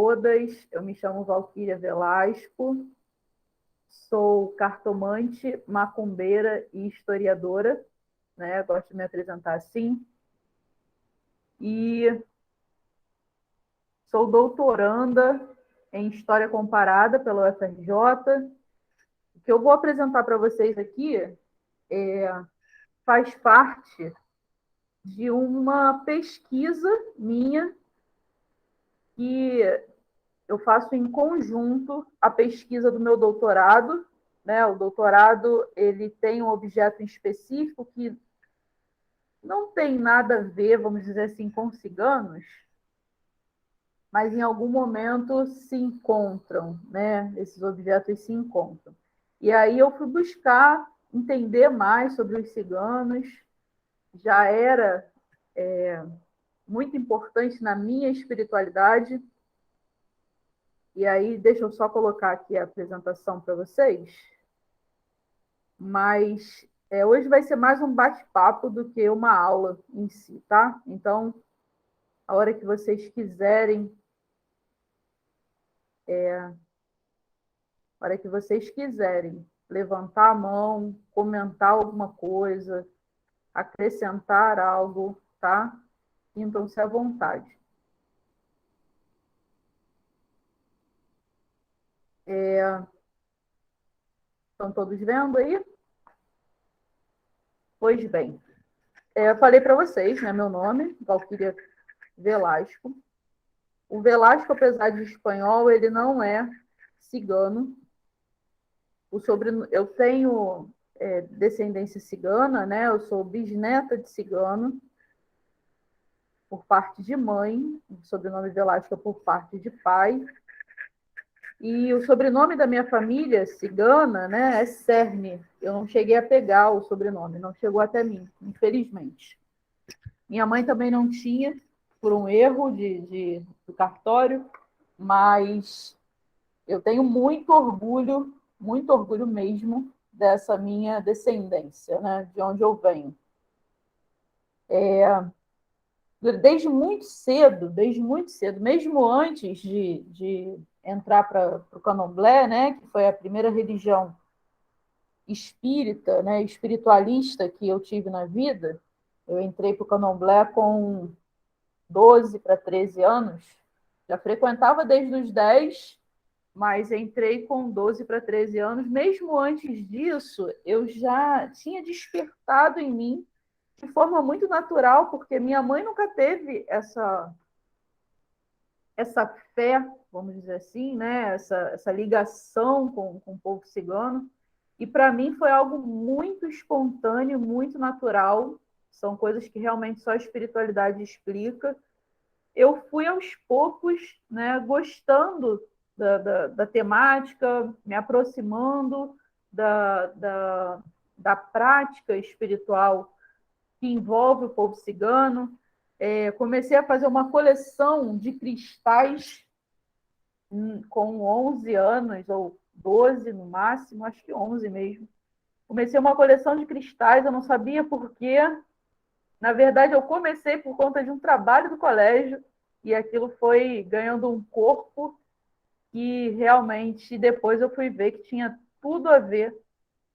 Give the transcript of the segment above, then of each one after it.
todas. Eu me chamo Valquíria Velasco, sou cartomante, macumbeira e historiadora, né? Gosto de me apresentar assim. E sou doutoranda em História Comparada pela UFRJ. O que eu vou apresentar para vocês aqui faz parte de uma pesquisa minha que eu faço em conjunto a pesquisa do meu doutorado, né? O doutorado ele tem um objeto específico que não tem nada a ver, vamos dizer assim, com ciganos, mas em algum momento se encontram, né? Esses objetos se encontram. E aí eu fui buscar entender mais sobre os ciganos, já era muito importante na minha espiritualidade. E aí, deixa eu só colocar aqui a apresentação para vocês. Mas hoje vai ser mais um bate-papo do que uma aula em si, tá? Então, a hora que vocês quiserem, levantar a mão, comentar alguma coisa, acrescentar algo, tá? Sintam-se à vontade. Estão todos vendo aí? Pois bem, eu falei para vocês, né? Meu nome, Valquíria Velasco. O Velasco, apesar de espanhol, ele não é cigano. Eu tenho descendência cigana, né? Eu sou bisneta de cigano por parte de mãe, o sobrenome Velasco é por parte de pai. E o sobrenome da minha família cigana, né, é Cerne. Eu não cheguei a pegar o sobrenome, não chegou até mim, infelizmente. Minha mãe também não tinha, por um erro do cartório, mas eu tenho muito orgulho mesmo dessa minha descendência, né, de onde eu venho. Desde muito cedo, mesmo antes de entrar para o candomblé, né, que foi a primeira religião espírita, né, espiritualista que eu tive na vida, eu entrei para o candomblé com 12 para 13 anos, já frequentava desde os 10, mas entrei com 12 para 13 anos. Mesmo antes disso, eu já tinha despertado em mim de forma muito natural, porque minha mãe nunca teve essa fé, vamos dizer assim, né? essa ligação com o povo cigano. E para mim foi algo muito espontâneo, muito natural. São coisas que realmente só a espiritualidade explica. Eu fui aos poucos, né, gostando da temática, me aproximando da prática espiritual que envolve o povo cigano. Comecei a fazer uma coleção de cristais com 11 anos, ou 12 no máximo, acho que 11 mesmo. Comecei uma coleção de cristais, eu não sabia por quê. Na verdade, eu comecei por conta de um trabalho do colégio, e aquilo foi ganhando um corpo que realmente depois eu fui ver que tinha tudo a ver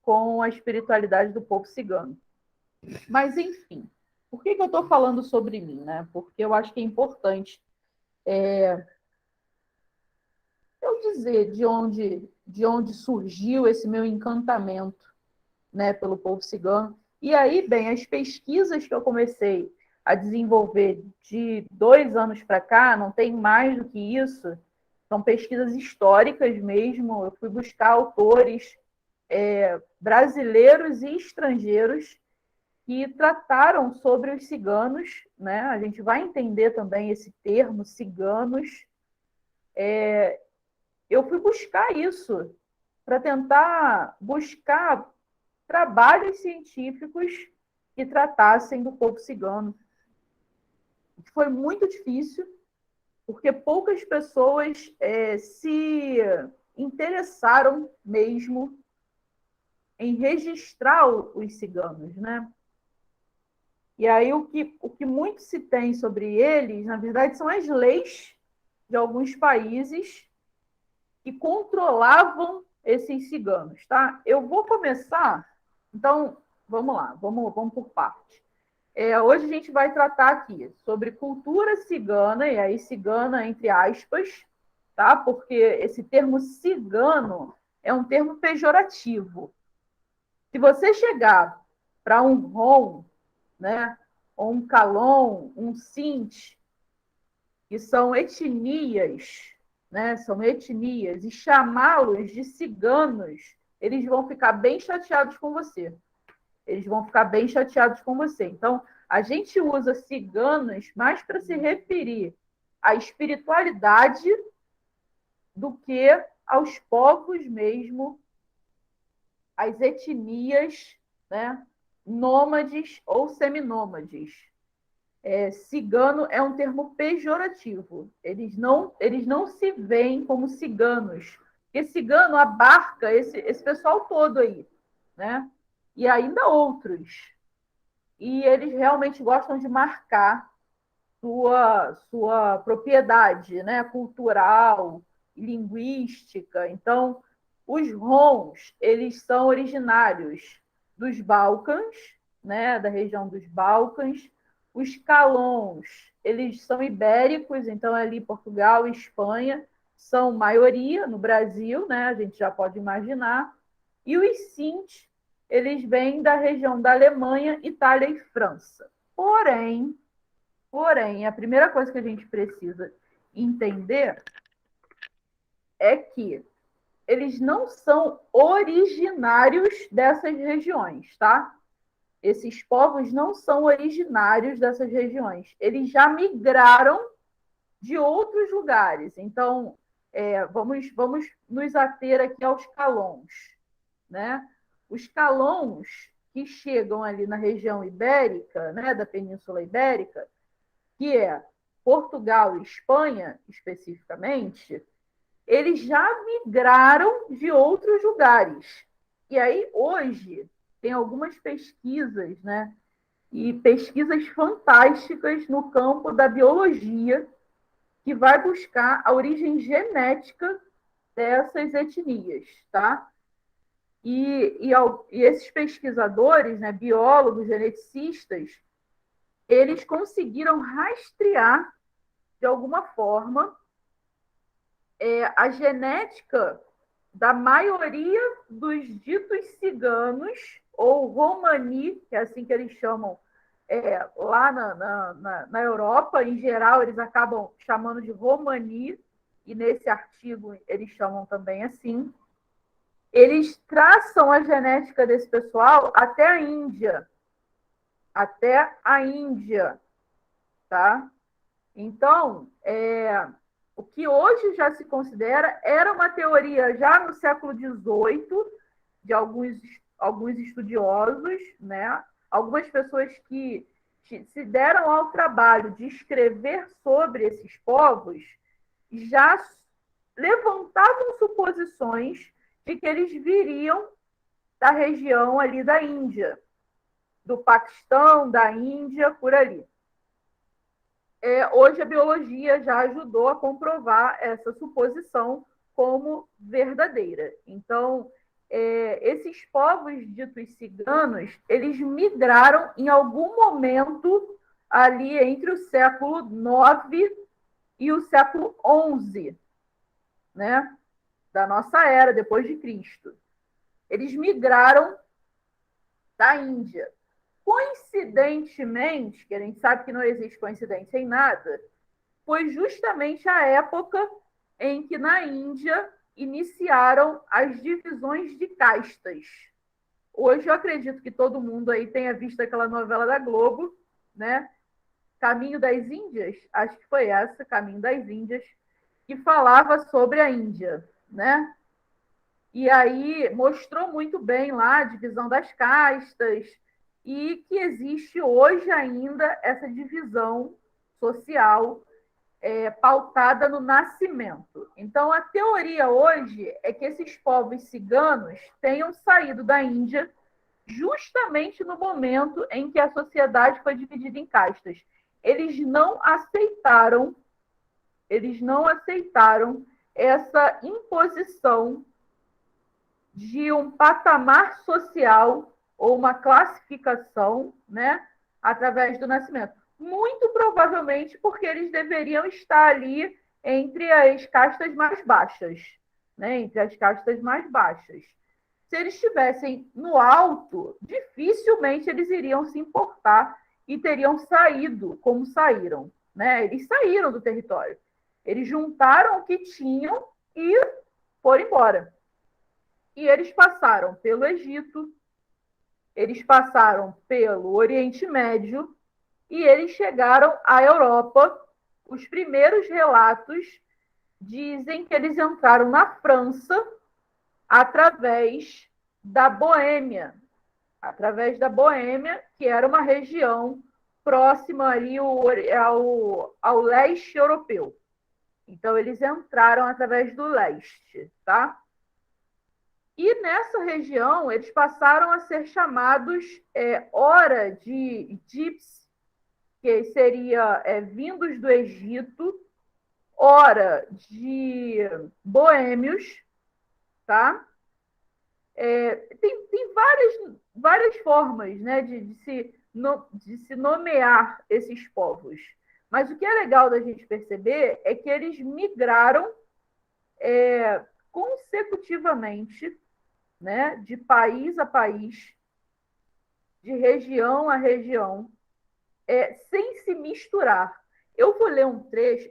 com a espiritualidade do povo cigano. Mas, enfim, por que eu estou falando sobre mim? Né? Porque eu acho que é importante eu dizer de onde surgiu esse meu encantamento, né, pelo povo cigano. E aí, bem, as pesquisas que eu comecei a desenvolver de 2 anos para cá, não tem mais do que isso, são pesquisas históricas mesmo. Eu fui buscar autores brasileiros e estrangeiros que trataram sobre os ciganos, né? A gente vai entender também esse termo, ciganos. Eu fui buscar isso para tentar buscar trabalhos científicos que tratassem do povo cigano. Foi muito difícil, porque poucas pessoas se interessaram mesmo em registrar os ciganos, né? E aí o que muito se tem sobre eles, na verdade, são as leis de alguns países que controlavam esses ciganos, tá? Eu vou começar, então, vamos lá, vamos por parte. Hoje a gente vai tratar aqui sobre cultura cigana, e aí cigana entre aspas, tá? Porque esse termo cigano é um termo pejorativo. Se você chegar para um Rom, né, ou um Calon, um Sint, que são etnias, né, são etnias, e chamá-los de ciganos, eles vão ficar bem chateados com você. Eles vão ficar bem chateados com você. Então, a gente usa ciganos mais para se referir à espiritualidade do que aos povos mesmo, às etnias, né, nômades ou seminômades. Cigano é um termo pejorativo. Eles não se veem como ciganos. Porque cigano abarca esse pessoal todo aí, né? E ainda outros. E eles realmente gostam de marcar sua propriedade, né, cultural, linguística. Então, os Roms, eles são originários dos Balcãs, né, da região dos Balcãs. Os Calons, eles são ibéricos, então ali Portugal e Espanha são maioria no Brasil, né, a gente já pode imaginar. E os Sinti, eles vêm da região da Alemanha, Itália e França. Porém, a primeira coisa que a gente precisa entender é que eles não são originários dessas regiões, tá? Esses povos não são originários dessas regiões. Eles já migraram de outros lugares. Então, vamos nos ater aqui aos calons, né? Os calons que chegam ali na região ibérica, né, da Península Ibérica, que é Portugal e Espanha, especificamente, eles já migraram de outros lugares. E aí, hoje, tem algumas pesquisas, né? E pesquisas fantásticas no campo da biologia, que vai buscar a origem genética dessas etnias, tá? E esses pesquisadores, né, biólogos, geneticistas, eles conseguiram rastrear de alguma forma, a genética da maioria dos ditos ciganos, ou romani, que é assim que eles chamam lá na Europa, em geral, eles acabam chamando de romani, e nesse artigo eles chamam também assim. Eles traçam a genética desse pessoal até a Índia. Até a Índia, tá? Então, o que hoje já se considera era uma teoria já no século XVIII de alguns estudiosos, né? Algumas pessoas que se deram ao trabalho de escrever sobre esses povos já levantavam suposições de que eles viriam da região ali da Índia, do Paquistão, da Índia, por ali. Hoje a biologia já ajudou a comprovar essa suposição como verdadeira. Então, esses povos ditos ciganos, eles migraram em algum momento ali entre o século IX e o século XI, né, da nossa era, depois de Cristo. Eles migraram da Índia. Coincidentemente, que a gente sabe que não existe coincidência em nada, foi justamente a época em que na Índia iniciaram as divisões de castas. Hoje eu acredito que todo mundo aí tenha visto aquela novela da Globo, né? Caminho das Índias, acho que foi essa, Caminho das Índias, que falava sobre a Índia, né? E aí mostrou muito bem lá a divisão das castas, e que existe hoje ainda essa divisão social pautada no nascimento. Então, a teoria hoje é que esses povos ciganos tenham saído da Índia justamente no momento em que a sociedade foi dividida em castas. Eles não aceitaram eles não aceitaram essa imposição de um patamar social ou uma classificação, né, através do nascimento. Muito provavelmente porque eles deveriam estar ali entre as castas mais baixas, né, entre as castas mais baixas. Se eles estivessem no alto, dificilmente eles iriam se importar e teriam saído como saíram, né? Eles saíram do território. Eles juntaram o que tinham e foram embora. E eles passaram pelo Egito, eles passaram pelo Oriente Médio e eles chegaram à Europa. Os primeiros relatos dizem que eles entraram na França através da Boêmia, que era uma região próxima ali ao leste europeu. Então, eles entraram através do leste, tá? E nessa região, eles passaram a ser chamados ora de gypsies, que seria vindos do Egito, ora de boêmios, tá? Tem várias formas, né, de se nomear esses povos. Mas o que é legal da gente perceber é que eles migraram consecutivamente, né, de país a país, de região a região, sem se misturar. Eu vou ler um trecho.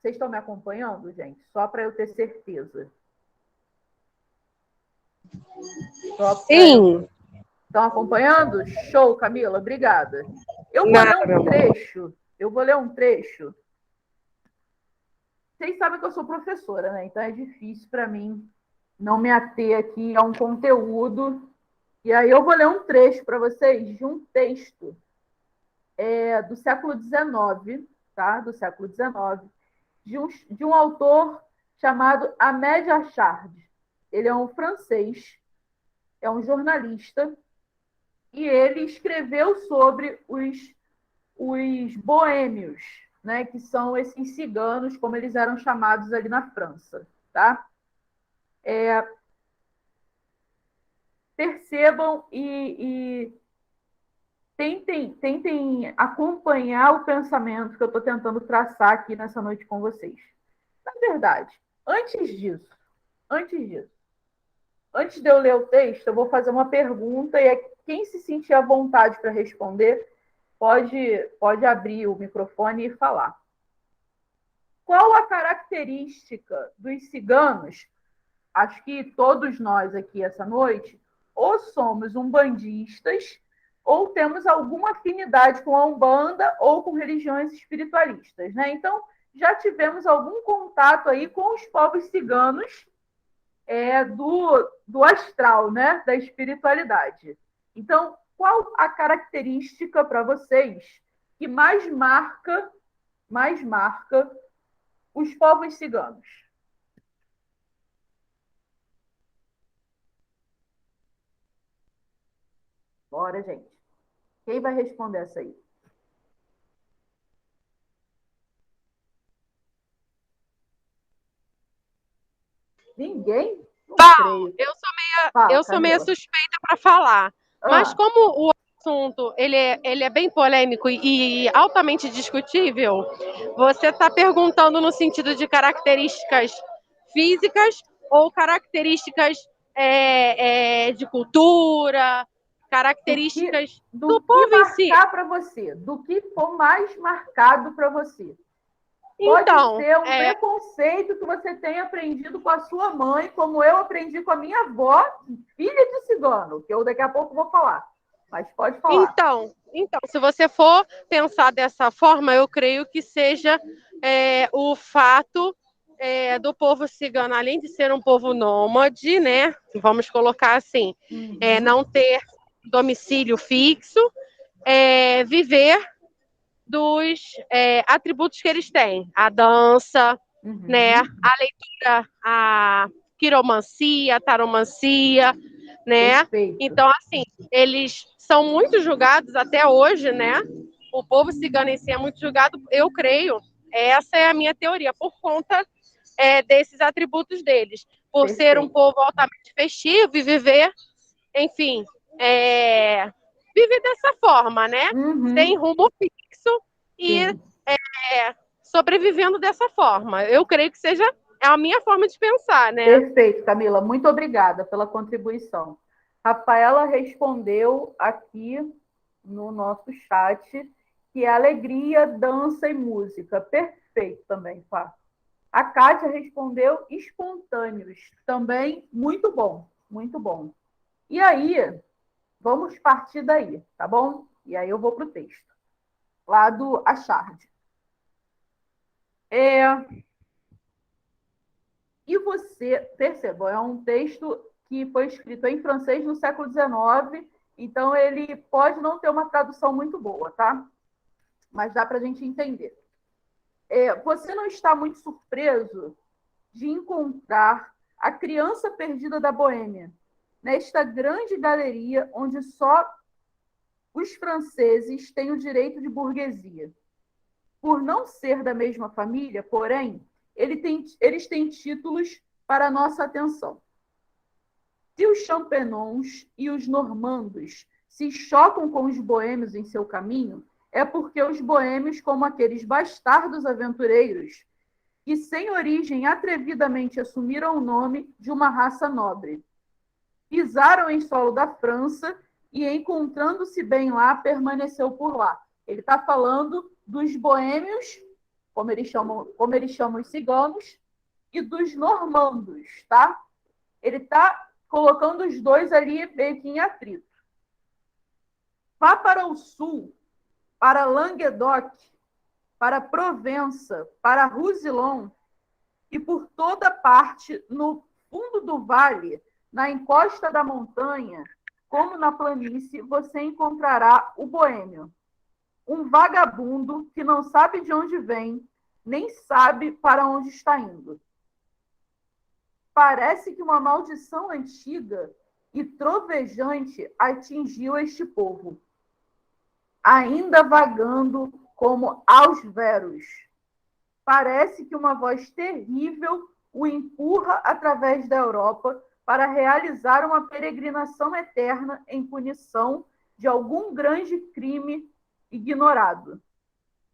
Vocês estão me acompanhando, gente? Só para eu ter certeza. Sim. Estão acompanhando? Show, Camila, obrigada. Eu vou ler um trecho. Vocês sabem que eu sou professora, né? Então é difícil para mim não me ater aqui a um conteúdo. E aí eu vou ler um trecho para vocês de um texto do século XIX, tá? Do século XIX, de um autor chamado Ahmed Achard. Ele é um francês, é um jornalista, e ele escreveu sobre os boêmios, né, que são esses ciganos, como eles eram chamados ali na França. Tá? Percebam e tentem acompanhar o pensamento que eu estou tentando traçar aqui nessa noite com vocês. Na verdade, antes de eu ler o texto, eu vou fazer uma pergunta e quem se sentir à vontade para responder pode abrir o microfone e falar. Qual a característica dos ciganos? Acho que todos nós aqui essa noite ou somos umbandistas ou temos alguma afinidade com a Umbanda ou com religiões espiritualistas, né? Então, já tivemos algum contato aí com os povos ciganos do astral, né? Da espiritualidade. Então, qual a característica para vocês que mais marca os povos ciganos? Bora, gente. Quem vai responder essa aí? Ninguém? Eu sou meio suspeita para falar. Mas como o assunto ele é bem polêmico e altamente discutível, você está perguntando no sentido de características físicas ou características de cultura, características do povo em si. Para você, do que for mais marcado para você. Pode ser um preconceito que você tenha aprendido com a sua mãe, como eu aprendi com a minha avó, filha de cigano, que eu daqui a pouco vou falar. Mas pode falar. Então, se você for pensar dessa forma, eu creio que seja o fato do povo cigano, além de ser um povo nômade, né? Vamos colocar assim, não ter domicílio fixo, viver dos atributos que eles têm, a dança, né, a leitura, a quiromancia, a taromancia, né? Perfeito. Então, assim, eles são muito julgados até hoje, né? O povo cigano em si é muito julgado, eu creio, Essa é a minha teoria, por conta desses atributos deles. Por ser um Perfeito. povo altamente festivo e viver, enfim, viver dessa forma, né? Sem Uhum. rumo fixo e Sim. sobrevivendo dessa forma. Eu creio que seja a minha forma de pensar, né? Perfeito, Camila. Muito obrigada pela contribuição. Rafaela respondeu aqui no nosso chat que é alegria, dança e música. Perfeito também, Fá. A Kátia respondeu espontâneos. Também muito bom, muito bom. E aí, vamos partir daí, tá bom? E aí eu vou para o texto, lá do Achard. E você, percebam, é um texto que foi escrito em francês no século XIX, então ele pode não ter uma tradução muito boa, tá? Mas dá para a gente entender. Você não está muito surpreso de encontrar a criança perdida da Boêmia nesta grande galeria onde só os franceses têm o direito de burguesia. Por não ser da mesma família, porém, eles têm títulos para a nossa atenção. Se os Champenots e os normandos se chocam com os boêmios em seu caminho, é porque os boêmios, como aqueles bastardos aventureiros, que sem origem atrevidamente assumiram o nome de uma raça nobre, pisaram em solo da França e, encontrando-se bem lá, permaneceu por lá. Ele está falando dos boêmios, como eles chamam os ciganos, e dos normandos, tá? Ele está colocando os dois ali meio que em atrito. Vá para o sul, para Languedoc, para Provença, para Roussillon e por toda parte no fundo do vale, na encosta da montanha, como na planície, você encontrará o boêmio, um vagabundo que não sabe de onde vem, nem sabe para onde está indo. Parece que uma maldição antiga e trovejante atingiu este povo, ainda vagando como aos veros. Parece que uma voz terrível o empurra através da Europa para realizar uma peregrinação eterna em punição de algum grande crime ignorado.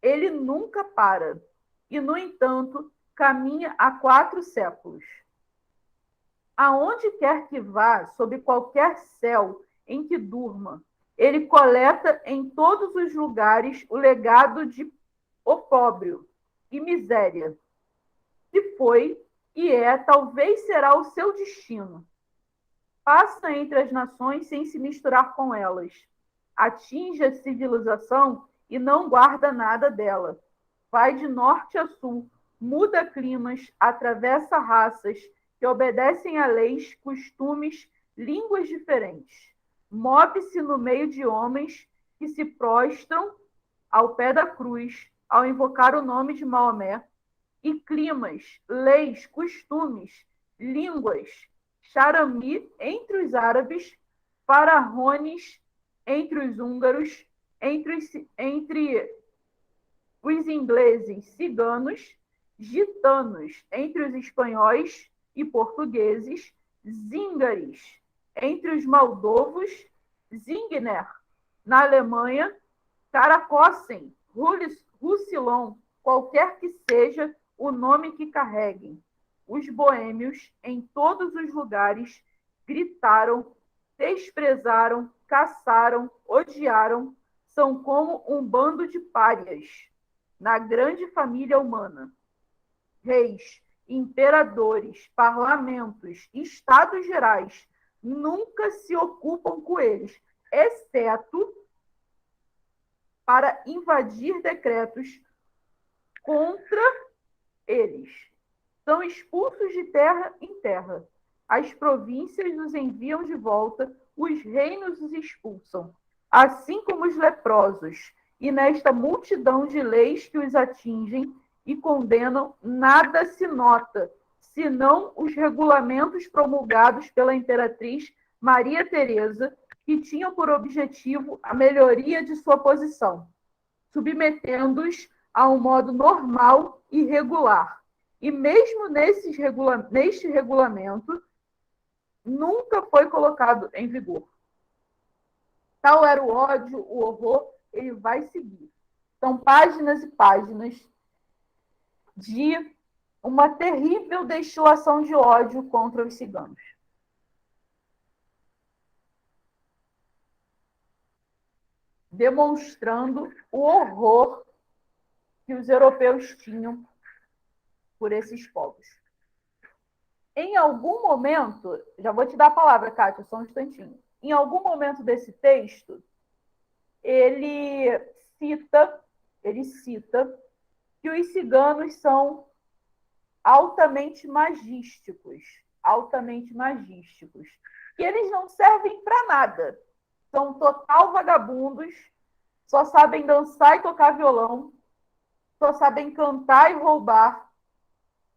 Ele nunca para e, no entanto, caminha há 4 séculos. Aonde quer que vá, sob qualquer céu em que durma, ele coleta em todos os lugares o legado de opróbrio e miséria. Se foi e talvez será o seu destino. Passa entre as nações sem se misturar com elas. Atinge a civilização e não guarda nada dela. Vai de norte a sul, muda climas, atravessa raças que obedecem a leis, costumes, línguas diferentes. Move-se no meio de homens que se prostram ao pé da cruz ao invocar o nome de Maomé, e climas, leis, costumes, línguas, charami entre os árabes, fararrones entre os húngaros, entre os ingleses, ciganos, gitanos entre os espanhóis e portugueses, zíngares entre os moldovos, Zingner na Alemanha, Caracossen, Roussillon, qualquer que seja o nome que carreguem. Os boêmios, em todos os lugares, gritaram, desprezaram, caçaram, odiaram, são como um bando de párias na grande família humana. Reis, imperadores, parlamentos, estados gerais nunca se ocupam com eles, exceto para invadir decretos contra eles. São expulsos de terra em terra. As províncias os enviam de volta, os reinos os expulsam, assim como os leprosos. E nesta multidão de leis que os atingem e condenam, nada se nota, senão os regulamentos promulgados pela imperatriz Maria Teresa, que tinham por objetivo a melhoria de sua posição, submetendo-os a um modo normal e regular. E mesmo neste regulamento, nunca foi colocado em vigor. Tal era o ódio, o horror, ele vai seguir. São páginas e páginas de uma terrível destilação de ódio contra os ciganos. Demonstrando o horror que os europeus tinham por esses povos. Em algum momento, já vou te dar a palavra, Kátia, só um instantinho. Em algum momento desse texto, ele cita que os ciganos são altamente magísticos, que eles não servem para nada, são total vagabundos, só sabem dançar e tocar violão, só sabem cantar e roubar,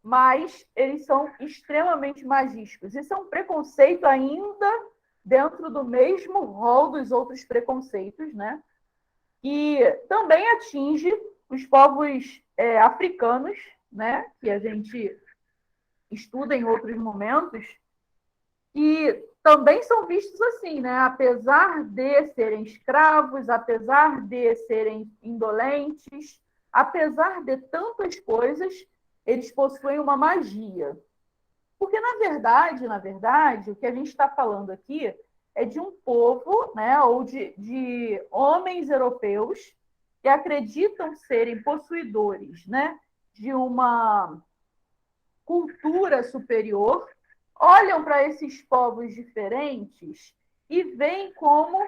mas eles são extremamente magísticos. Isso é um preconceito ainda dentro do mesmo rol dos outros preconceitos, né? Que também atinge os povos africanos, né? Que a gente estuda em outros momentos, que também são vistos assim, né? Apesar de serem escravos, apesar de serem indolentes, apesar de tantas coisas, eles possuem uma magia. Porque, na verdade, o que a gente está falando aqui é de um povo, né, ou de homens europeus que acreditam serem possuidores, né, de uma cultura superior, olham para esses povos diferentes e veem como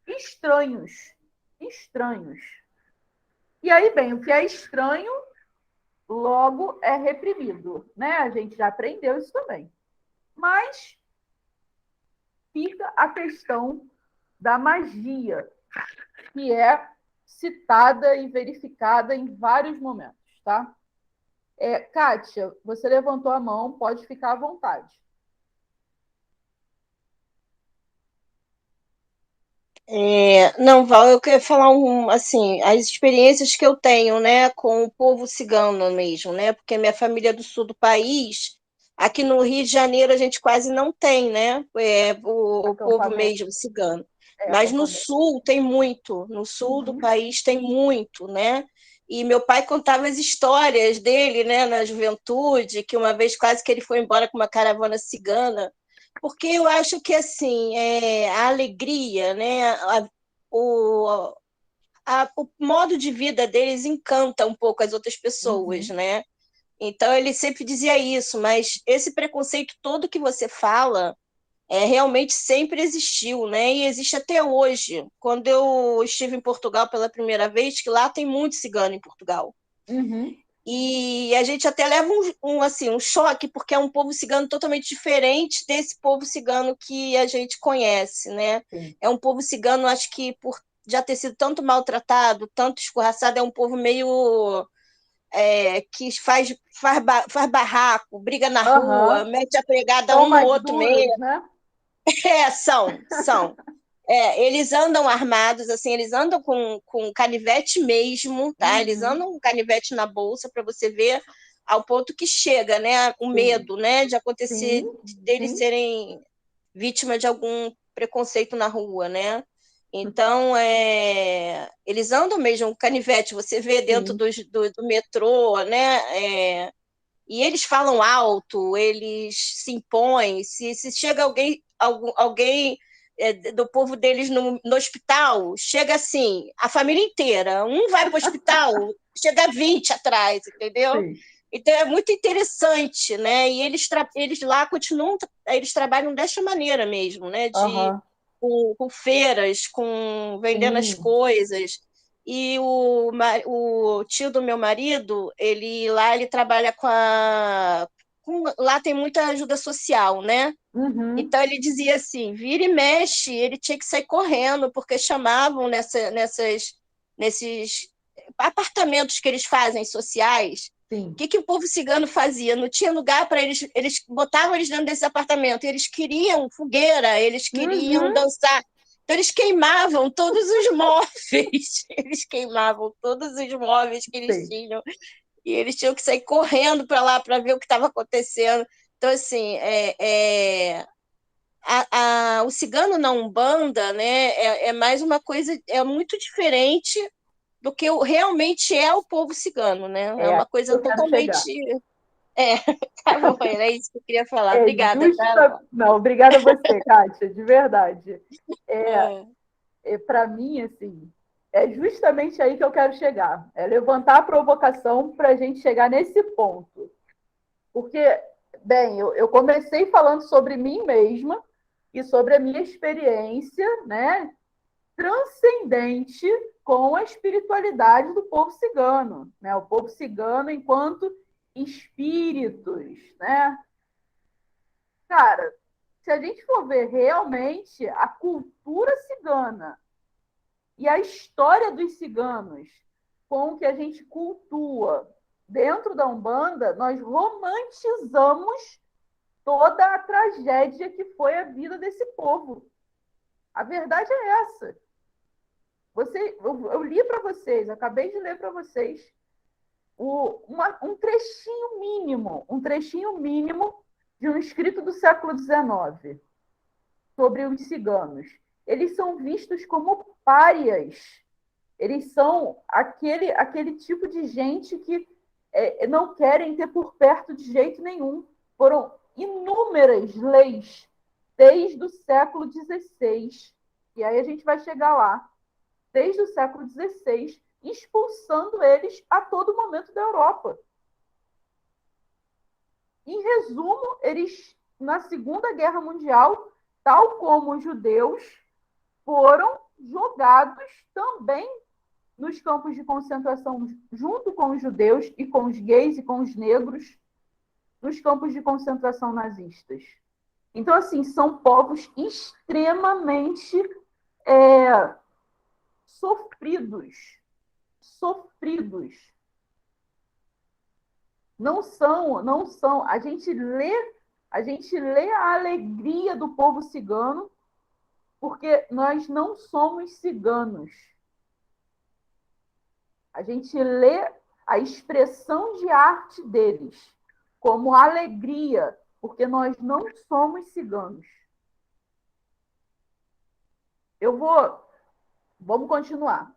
estranhos. E aí, bem, o que é estranho, logo é reprimido, né? A gente já aprendeu isso também. Mas fica a questão da magia, que é citada e verificada em vários momentos, tá? Kátia, você levantou a mão, pode ficar à vontade. Não, Val, eu queria falar assim, as experiências que eu tenho, né, com o povo cigano mesmo, né, porque minha família é do sul do país, aqui no Rio de Janeiro a gente quase não tem, né, o povo mesmo cigano, mas no sul tem muito, no sul do país tem muito, né, e meu pai contava as histórias dele, né, na juventude, que uma vez quase que ele foi embora com uma caravana cigana, porque eu acho que assim a alegria, né, o, o modo de vida deles encanta um pouco as outras pessoas, né? Então ele sempre dizia isso, mas esse preconceito todo que você fala realmente sempre existiu, né? E existe até hoje. Quando eu estive em Portugal pela primeira vez, que lá tem muito cigano em Portugal. E a gente até leva assim, um choque, porque é um povo cigano totalmente diferente desse povo cigano que a gente conhece, né? Sim. É um povo cigano, acho que por já ter sido tanto maltratado, tanto escorraçado, é um povo meio que faz barraco, briga na rua, mete a pregada um no outro meio. Né? São. Eles andam armados, assim, eles andam com canivete mesmo, tá? Eles andam com canivete na bolsa para você ver ao ponto que chega, né? O medo, né? De acontecer, deles serem vítima de algum preconceito na rua, né? Então, eles andam mesmo com canivete, você vê dentro do metrô, né? E eles falam alto, eles se impõem. Se chega alguém do povo deles no hospital, chega assim, a família inteira. Um vai para o hospital, chega 20 atrás, entendeu? Sim. Então é muito interessante, né? E eles lá continuam, eles trabalham dessa maneira mesmo, né? Com feiras, vendendo as coisas. E o tio do meu marido, ele trabalha lá tem muita ajuda social, né? Então ele dizia assim, vira e mexe, ele tinha que sair correndo, porque chamavam nesses apartamentos que eles fazem sociais. O que o povo cigano fazia? Não tinha lugar para eles botavam eles dentro desse apartamento, eles queriam fogueira, eles queriam dançar, Então, eles queimavam todos os móveis. Eles queimavam todos os móveis que eles Sim. tinham. E eles tinham que sair correndo para lá para ver o que estava acontecendo. Então, assim, o cigano na Umbanda, né, é mais uma coisa, é muito diferente do que realmente é o povo cigano, né? É uma coisa eu quero chegar. totalmente. É, tá bom, era isso que eu queria falar. É Obrigada, justa... Carla. Não, obrigada a você, Kátia, de verdade. É. Para mim, assim, é justamente aí que eu quero chegar. É levantar a provocação para a gente chegar nesse ponto. Porque, bem, eu comecei falando sobre mim mesma e sobre a minha experiência, né, transcendente com a espiritualidade do povo cigano, né? O povo cigano enquanto espíritos, né? Cara, se a gente for ver realmente a cultura cigana e a história dos ciganos com o que a gente cultua dentro da Umbanda, nós romantizamos toda a tragédia que foi a vida desse povo. A verdade é essa. Eu li para vocês, acabei de ler para vocês um trechinho mínimo de um escrito do século XIX sobre os ciganos. Eles são vistos como párias. Eles são aquele tipo de gente que não querem ter por perto de jeito nenhum. Foram inúmeras leis desde o século XVI, e aí a gente vai chegar lá, desde o século XVI, expulsando eles a todo momento da Europa. Em resumo, eles, na Segunda Guerra Mundial, tal como os judeus, foram jogados também nos campos de concentração, junto com os judeus e com os gays e com os negros, nos campos de concentração nazistas. Então, assim, são povos extremamente sofridos. Não são. A gente lê a alegria do povo cigano, porque nós não somos ciganos. A gente lê a expressão de arte deles como alegria, porque nós não somos ciganos. Vamos continuar.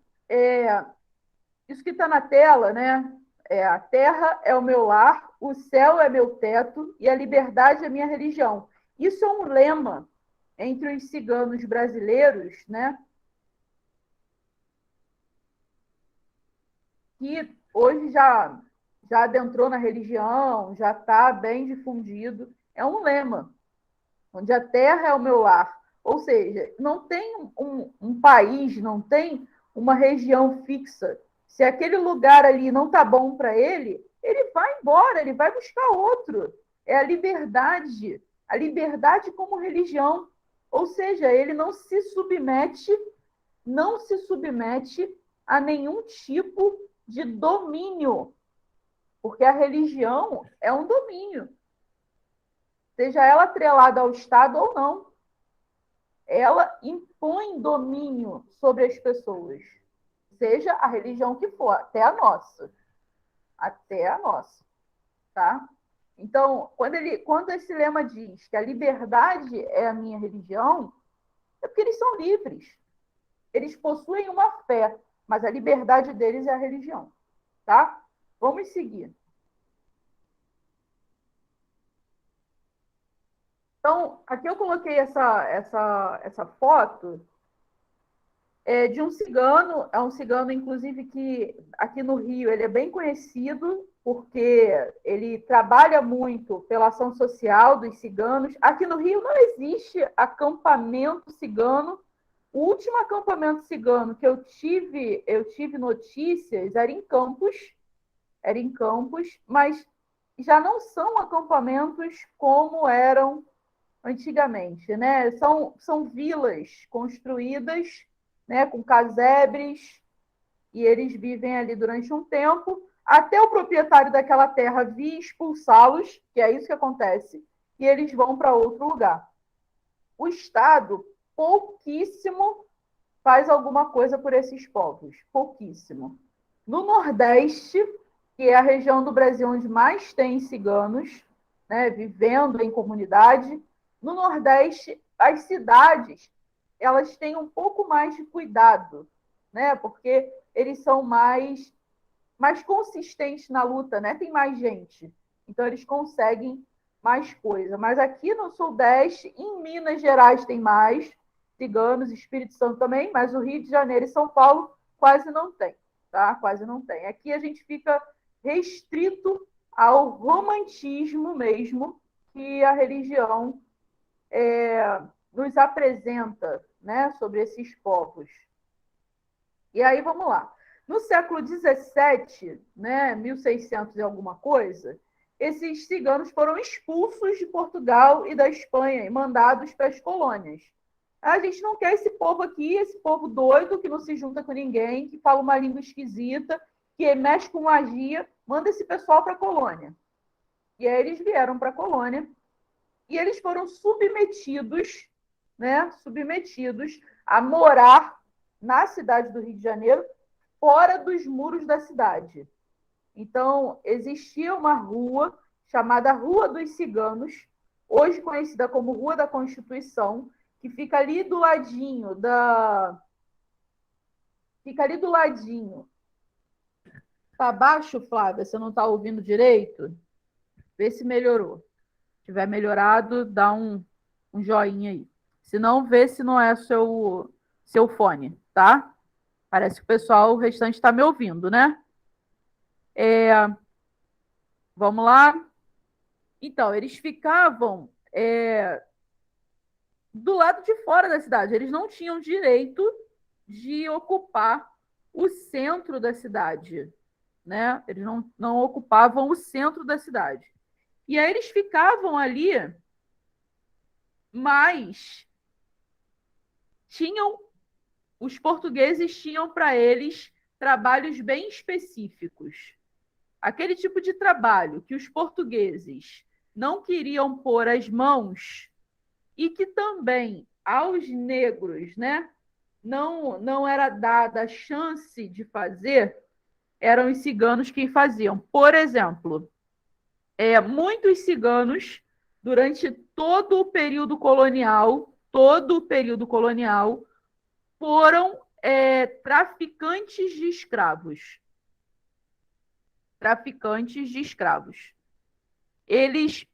Isso que está na tela, né? A terra é o meu lar, o céu é meu teto e a liberdade é minha religião. Isso é um lema entre os ciganos brasileiros, né? Que hoje já adentrou na religião, já está bem difundido. É um lema, onde a terra é o meu lar. Ou seja, não tem um país, não tem uma região fixa. Se aquele lugar ali não está bom para ele, ele vai embora, ele vai buscar outro. É a liberdade como religião. Ou seja, ele não se submete a nenhum tipo de domínio, porque a religião é um domínio, seja ela atrelada ao Estado ou não. Ela impõe domínio sobre as pessoas, seja a religião que for, até a nossa, tá? Então, quando esse lema diz que a liberdade é a minha religião, é porque eles são livres. Eles possuem uma fé, mas a liberdade deles é a religião, tá? Vamos seguir. Então, aqui eu coloquei essa foto de um cigano, é um cigano, inclusive, que aqui no Rio ele é bem conhecido, porque ele trabalha muito pela ação social dos ciganos. Aqui no Rio não existe acampamento cigano. O último acampamento cigano que eu tive notícias era em Campos, mas já não são acampamentos como eram antigamente, né? São vilas construídas, né, com casebres, e eles vivem ali durante um tempo, até o proprietário daquela terra vir expulsá-los, que é isso que acontece, e eles vão para outro lugar. O Estado pouquíssimo faz alguma coisa por esses povos, pouquíssimo. No Nordeste, que é a região do Brasil onde mais tem ciganos, né, vivendo em comunidade, no Nordeste, as cidades elas têm um pouco mais de cuidado, né, porque eles são mais consistentes na luta, né? Tem mais gente. Então, eles conseguem mais coisa. Mas aqui no Sudeste, em Minas Gerais, tem mais ciganos, Espírito Santo também, mas o Rio de Janeiro e São Paulo quase não tem, tá? Quase não tem. Aqui a gente fica restrito ao romantismo mesmo que a religião nos apresenta, né, sobre esses povos. E aí, vamos lá. No século XVII, né, 1600 e alguma coisa, esses ciganos foram expulsos de Portugal e da Espanha e mandados para as colônias. A gente não quer esse povo aqui, esse povo doido, que não se junta com ninguém, que fala uma língua esquisita, que mexe com magia, manda esse pessoal para a colônia. E aí eles vieram para a colônia e eles foram submetidos, né, submetidos a morar na cidade do Rio de Janeiro, fora dos muros da cidade. Então, existia uma rua chamada Rua dos Ciganos, hoje conhecida como Rua da Constituição, que fica ali do ladinho da... Fica ali do ladinho. Tá baixo, Flávia? Você não está ouvindo direito? Vê se melhorou. Se tiver melhorado, dá um joinha aí. Se não, vê se não é seu fone, tá? Parece que o pessoal, o restante está me ouvindo, né? Vamos lá. Então, eles ficavam do lado de fora da cidade. Eles não tinham direito de ocupar o centro da cidade, né? Eles não ocupavam o centro da cidade. E aí eles ficavam ali, mas os portugueses tinham para eles trabalhos bem específicos. Aquele tipo de trabalho que os portugueses não queriam pôr as mãos e que também aos negros, né, não era dada a chance de fazer, eram os ciganos quem faziam. Por exemplo, muitos ciganos, durante todo o período colonial, foram traficantes de escravos. Traficantes de escravos. Eles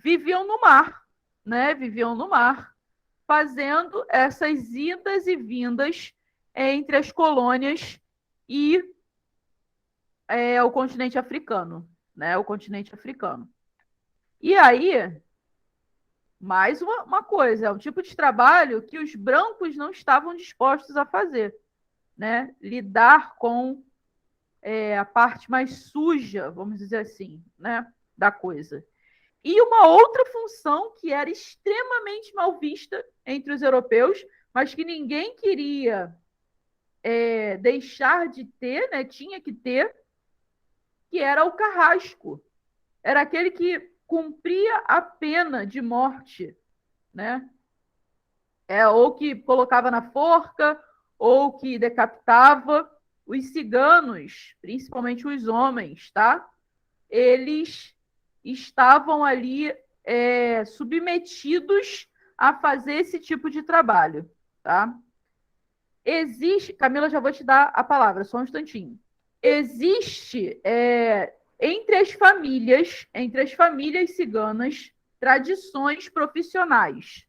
viviam no mar, né? Viviam no mar, fazendo essas idas e vindas entre as colônias e o continente africano, né? O continente africano. E aí, mais uma coisa, é um tipo de trabalho que os brancos não estavam dispostos a fazer, né? Lidar com a parte mais suja, vamos dizer assim, né, da coisa. E uma outra função que era extremamente mal vista entre os europeus, mas que ninguém queria deixar de ter, né, tinha que ter, que era o carrasco. Era aquele que cumpria a pena de morte, né? Ou que colocava na forca, ou que decapitava. Os ciganos, principalmente os homens, tá? Eles estavam ali submetidos a fazer esse tipo de trabalho, tá? Existe, Camila, já vou te dar a palavra, só um instantinho. Existe entre as famílias ciganas, tradições profissionais,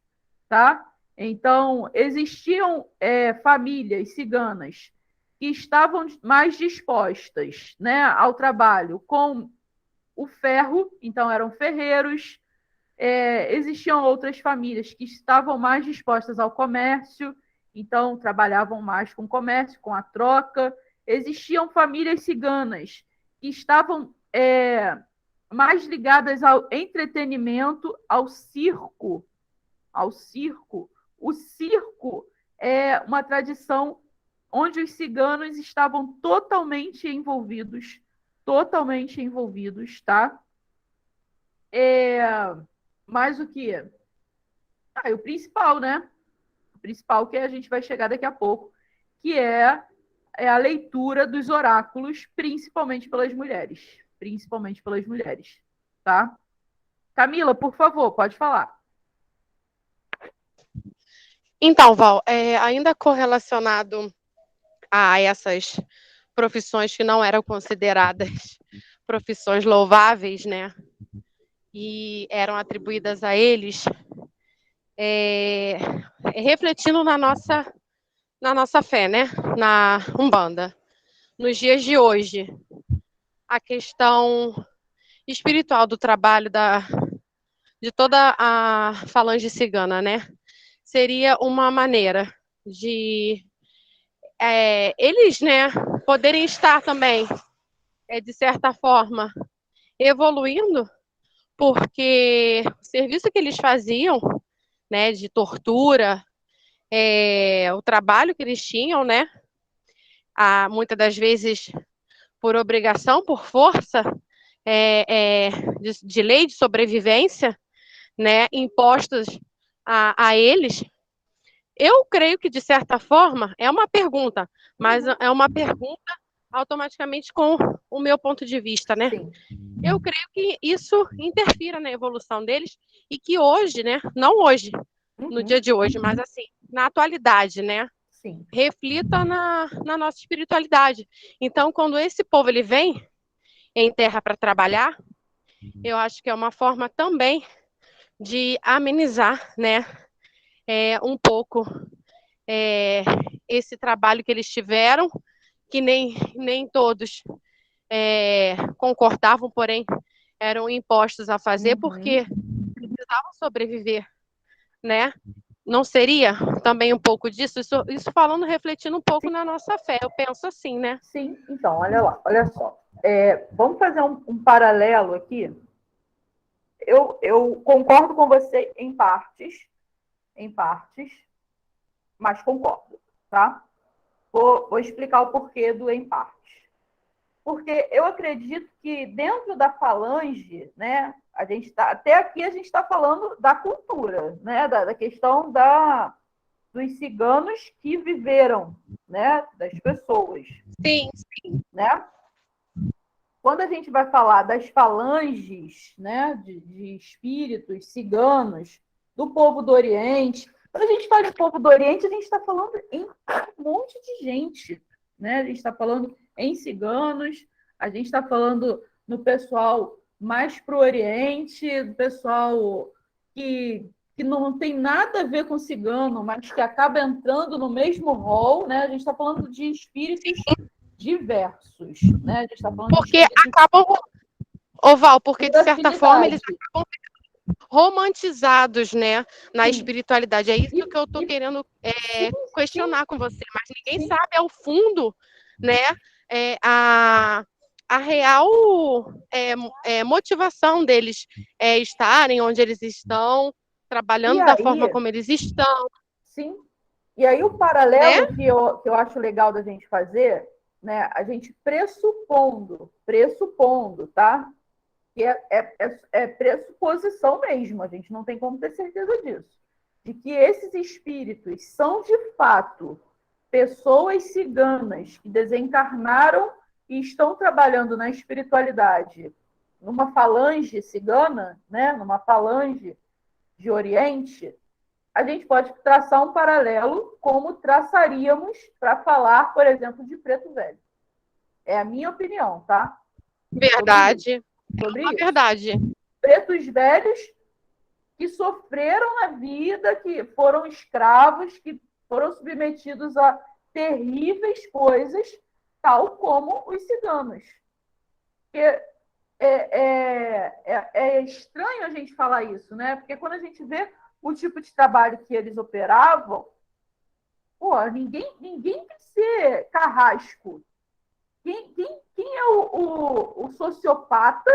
tá? Então, existiam famílias ciganas que estavam mais dispostas, né, ao trabalho com o ferro, então eram ferreiros. Existiam outras famílias que estavam mais dispostas ao comércio, então trabalhavam mais com o comércio, com a troca. Existiam famílias ciganas que estavam mais ligadas ao entretenimento, ao circo. O circo é uma tradição onde os ciganos estavam totalmente envolvidos, tá? Mais o que? O principal, né? principal, que a gente vai chegar daqui a pouco, que é a leitura dos oráculos, principalmente pelas mulheres. Principalmente pelas mulheres, tá? Camila, por favor, pode falar. Então, Val, ainda correlacionado a essas profissões que não eram consideradas profissões louváveis, né? E eram atribuídas a eles, refletindo na nossa fé, né? Na Umbanda. Nos dias de hoje, a questão espiritual do trabalho de toda a falange cigana, né? Seria uma maneira de eles, né, poderem estar também, de certa forma, evoluindo, porque o serviço que eles faziam, né, de tortura, o trabalho que eles tinham, né, muitas das vezes por obrigação, por força, de lei de sobrevivência, né, impostos a eles. Eu creio que, de certa forma, é uma pergunta, mas é uma pergunta automaticamente com o meu ponto de vista, né? Sim. Eu creio que isso interfira na evolução deles e que hoje, né, não hoje, no dia de hoje, mas assim, na atualidade, né, Sim. reflita na nossa espiritualidade. Então, quando esse povo ele vem em terra para trabalhar, eu acho que é uma forma também de amenizar, né, um pouco esse trabalho que eles tiveram, que nem todos concordavam, porém eram impostos a fazer porque precisavam sobreviver, né? Não seria também um pouco disso? Isso falando, refletindo um pouco na nossa fé, eu penso assim, né? Sim, então, olha lá, olha só. Vamos fazer um paralelo aqui. Eu concordo com você em partes, mas concordo, tá? Vou explicar o porquê do em partes. Porque eu acredito que dentro da falange, né, até aqui a gente está falando da cultura, né, da questão dos ciganos que viveram, né, das pessoas. Sim. Né? Quando a gente vai falar das falanges, né, de espíritos ciganos, do povo do Oriente, quando a gente fala de povo do Oriente, a gente está falando em um monte de gente. Né? A gente está falando em ciganos, a gente está falando no pessoal mais para o Oriente, do pessoal que não tem nada a ver com cigano, mas que acaba entrando no mesmo rol. Né? A gente está falando de espíritos diversos, né? A gente está falando porque acabam, Val, porque de certa forma eles acabam romantizados, né, na espiritualidade. É isso que eu estou querendo questionar com você, mas ninguém sabe ao fundo, né, a real motivação deles estarem onde eles estão, trabalhando da forma como eles estão. Sim. E aí o paralelo, né, que eu acho legal da gente fazer, né, a gente pressupondo, tá? Que é pressuposição mesmo, a gente não tem como ter certeza disso, de que esses espíritos são, de fato, pessoas ciganas que desencarnaram e estão trabalhando na espiritualidade numa falange cigana, né, numa falange de Oriente, a gente pode traçar um paralelo como traçaríamos para falar, por exemplo, de Preto Velho. É a minha opinião, tá? Verdade. Sobre isso. Verdade. Pretos velhos que sofreram na vida, que foram escravos, que foram submetidos a terríveis coisas, tal como os ciganos. É estranho a gente falar isso, né? Porque quando a gente vê o tipo de trabalho que eles operavam, ninguém tem que ser carrasco. Quem é o sociopata,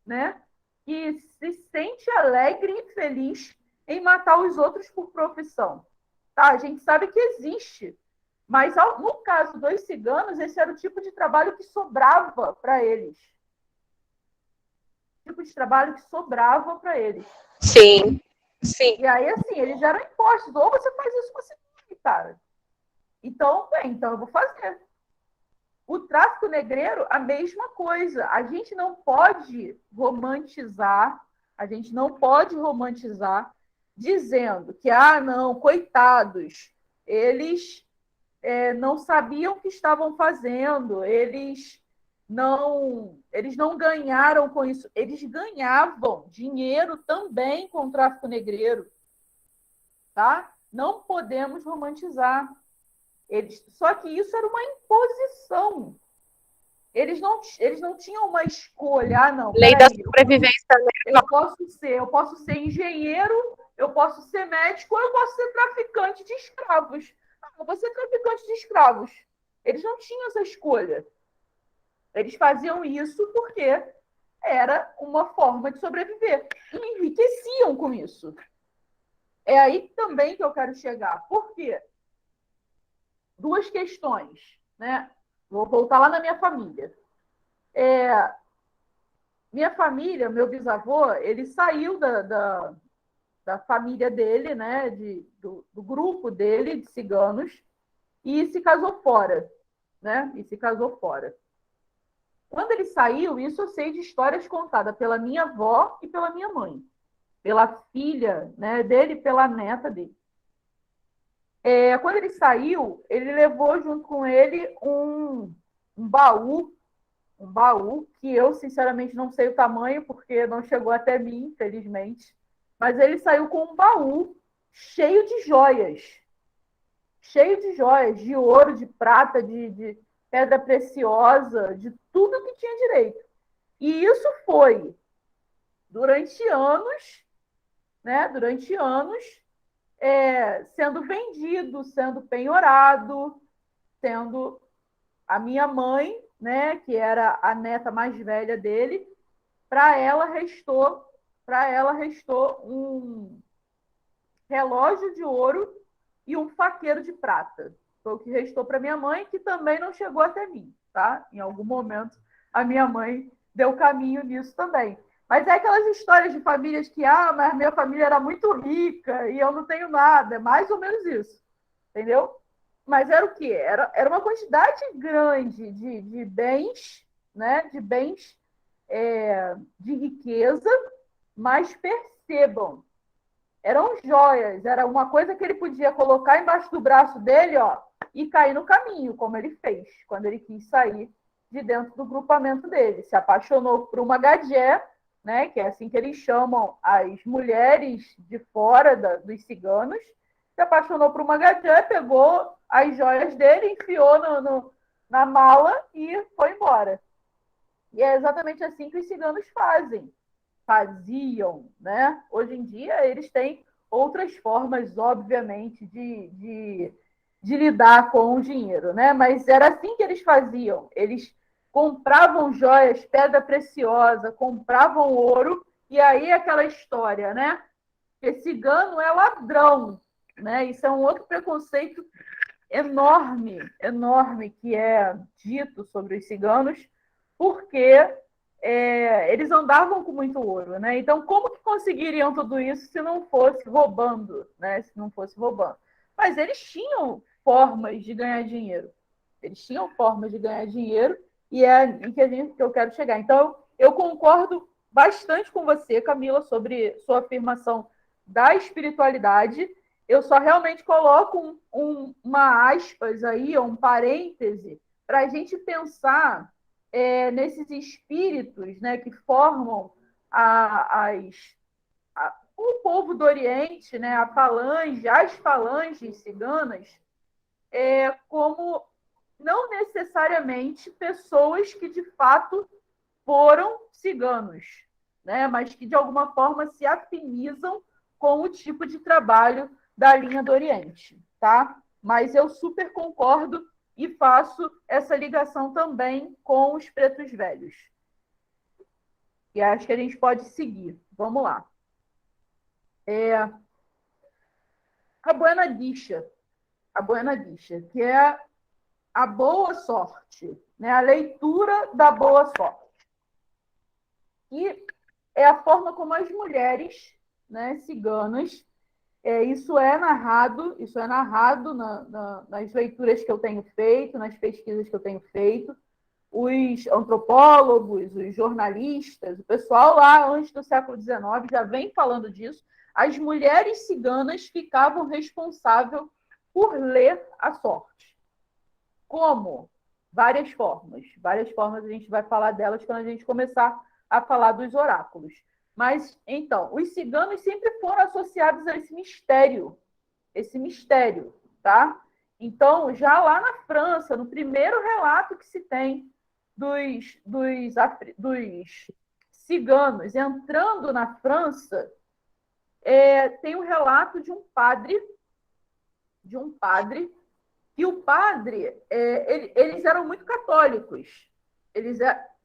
né, que se sente alegre e feliz em matar os outros por profissão? Tá, a gente sabe que existe, mas no caso dos ciganos, esse era o tipo de trabalho que sobrava para eles. O tipo de trabalho que sobrava para eles. Sim. Sim. E aí, assim, eles eram impostos. Ou você faz isso, ou você não, cara. Então, bem, então eu vou fazer. O tráfico negreiro, a mesma coisa. A gente não pode romantizar, dizendo que, não, coitados, eles não sabiam o que estavam fazendo, eles não ganharam com isso. Eles ganhavam dinheiro também com o tráfico negreiro, tá? Não podemos romantizar. Só que isso era uma imposição. Eles não tinham uma escolha. Não, Lei da peraí, sobrevivência, né? eu posso ser engenheiro, eu posso ser médico, ou eu posso ser traficante de escravos. Eu vou ser traficante de escravos. Eles não tinham essa escolha. Eles faziam isso porque era uma forma de sobreviver. E enriqueciam com isso. É aí também que eu quero chegar. Por quê? Duas questões, né? Vou voltar lá na minha família. Minha família, meu bisavô, ele saiu da família dele, né? Do grupo dele de ciganos, e se casou fora, né? E se casou fora. Quando ele saiu, isso eu sei de histórias contadas pela minha avó e pela minha mãe, pela filha, né, dele e pela neta dele. Quando ele saiu, ele levou junto com ele um baú que eu, sinceramente, não sei o tamanho, porque não chegou até mim, infelizmente. Mas ele saiu com um baú cheio de joias, de ouro, de prata, de pedra preciosa, de tudo que tinha direito. E isso foi durante anos, né? Durante anos, sendo vendido, sendo penhorado, sendo a minha mãe, né, que era a neta mais velha dele, para ela restou um relógio de ouro e um faqueiro de prata. Foi o que restou para minha mãe, que também não chegou até mim, tá? Em algum momento a minha mãe deu caminho nisso também. Mas é aquelas histórias de famílias que, mas minha família era muito rica e eu não tenho nada. É mais ou menos isso, entendeu? Mas era o quê? Era uma quantidade grande de bens, né? De bens, de riqueza, mas percebam, eram joias, era uma coisa que ele podia colocar embaixo do braço dele, ó, e cair no caminho, como ele fez, quando ele quis sair de dentro do grupamento dele. Se apaixonou por uma gadé, né, que é assim que eles chamam as mulheres de fora dos ciganos, se apaixonou por uma gadé, pegou as joias dele, enfiou na mala e foi embora. E é exatamente assim que os ciganos faziam, né? Hoje em dia eles têm outras formas, obviamente, de lidar com o dinheiro, né? Mas era assim que eles faziam. Eles compravam joias, pedra preciosa, compravam ouro, e aí aquela história, né? Que cigano é ladrão, né? Isso é um outro preconceito enorme, enorme que é dito sobre os ciganos, porque eles andavam com muito ouro, né? Então, como que conseguiriam tudo isso se não fosse roubando, né? Se não fosse roubando. Mas eles tinham formas de ganhar dinheiro. Eles tinham formas de ganhar dinheiro e é em que eu quero chegar. Então, eu concordo bastante com você, Camila, sobre sua afirmação da espiritualidade. Eu só realmente coloco uma aspas aí, um parêntese, para a gente pensar nesses espíritos, né, que formam o povo do Oriente, né, as falanges ciganas, como não necessariamente pessoas que de fato foram ciganos, né, mas que de alguma forma se afinizam com o tipo de trabalho da linha do Oriente, tá? Mas eu super concordo e faço essa ligação também com os pretos velhos. E acho que a gente pode seguir. Vamos lá. A Buena Dicha, que é a boa sorte, né? A leitura da boa sorte. E é a forma como as mulheres né, ciganas. Isso é narrado nas leituras que eu tenho feito, nas pesquisas que eu tenho feito. Os antropólogos, os jornalistas, o pessoal lá antes do século XIX já vem falando disso. As mulheres ciganas ficavam responsáveis por ler a sorte. Como? Várias formas. Várias formas, a gente vai falar delas quando a gente começar a falar dos oráculos. Mas, então, os ciganos sempre foram associados a esse mistério, tá? Então, já lá na França, no primeiro relato que se tem dos ciganos entrando na França, tem um relato de um padre, que o padre, eles eram muito católicos.